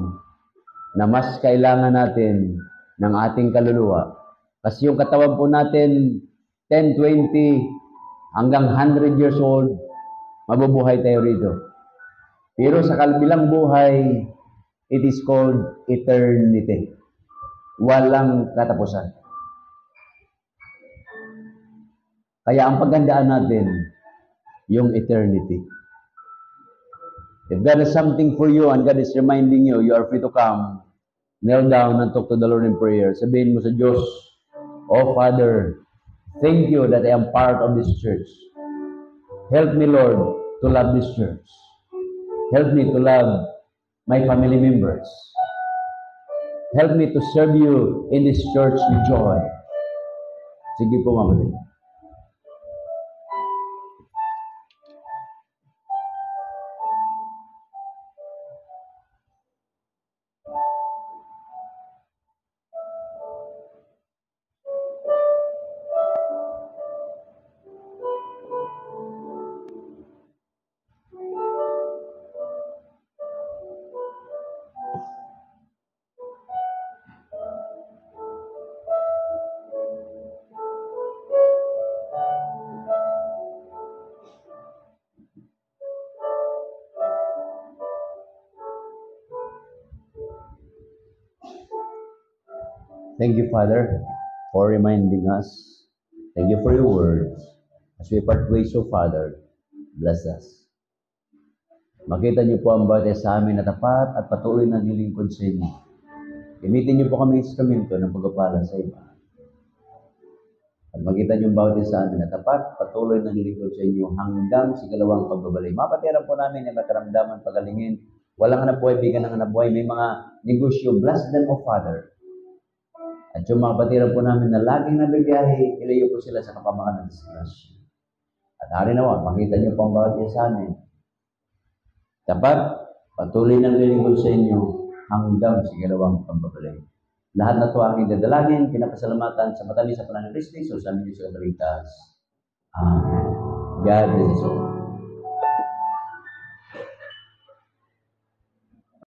na mas kailangan natin ng ating kaluluwa. Kasi yung katawan po natin, 10, 20, hanggang 100 years old, mabubuhay tayo rito. Pero sa kabilang buhay, it is called eternity. Walang katapusan. Kaya ang paghandaan natin, yung eternity. If God has something for you and God is reminding you, you are free to come, kneel down and talk to the Lord in prayer. Sabihin mo sa Diyos, Oh Father, thank you that I am part of this church. Help me, Lord, to love this church. Help me to love my family members. Help me to serve you in this church with joy. Sige po, Mama. Thank you, Father, for reminding us. Thank you for your words. As we part ways, so Father, bless us. Makita niyo po ang bawat sa amin na tapat at patuloy na nilingkod sa inyo. Gamitin niyo po kami instrumento ng pagpapala sa iba. At makita niyo ang bawat sa amin na tapat, patuloy na nilingkod sa inyo hanggang sa ikalawang pagbabalik. Mapatiran po namin ang makaramdaman, pagalingin. Walang hanap buhay, bigyan ng hanap buhay. May mga negosyo. Bless them, O Father. At yung mga patiran po namin na laging nabibiyahe, ilayo po sila sa kapamakan ng disgrasya. At hari nawa, makita niyo po ang bawat sa amin. Dapat, patuloy ng lilingkod sa inyo hanggang sa ikalawang pagbabalik. Lahat na ito ang idadalangin, pinapasalamatan sa matamis sa panahon ng Kristo, sa amin Diyos ang kaligtas. Amen. God bless you.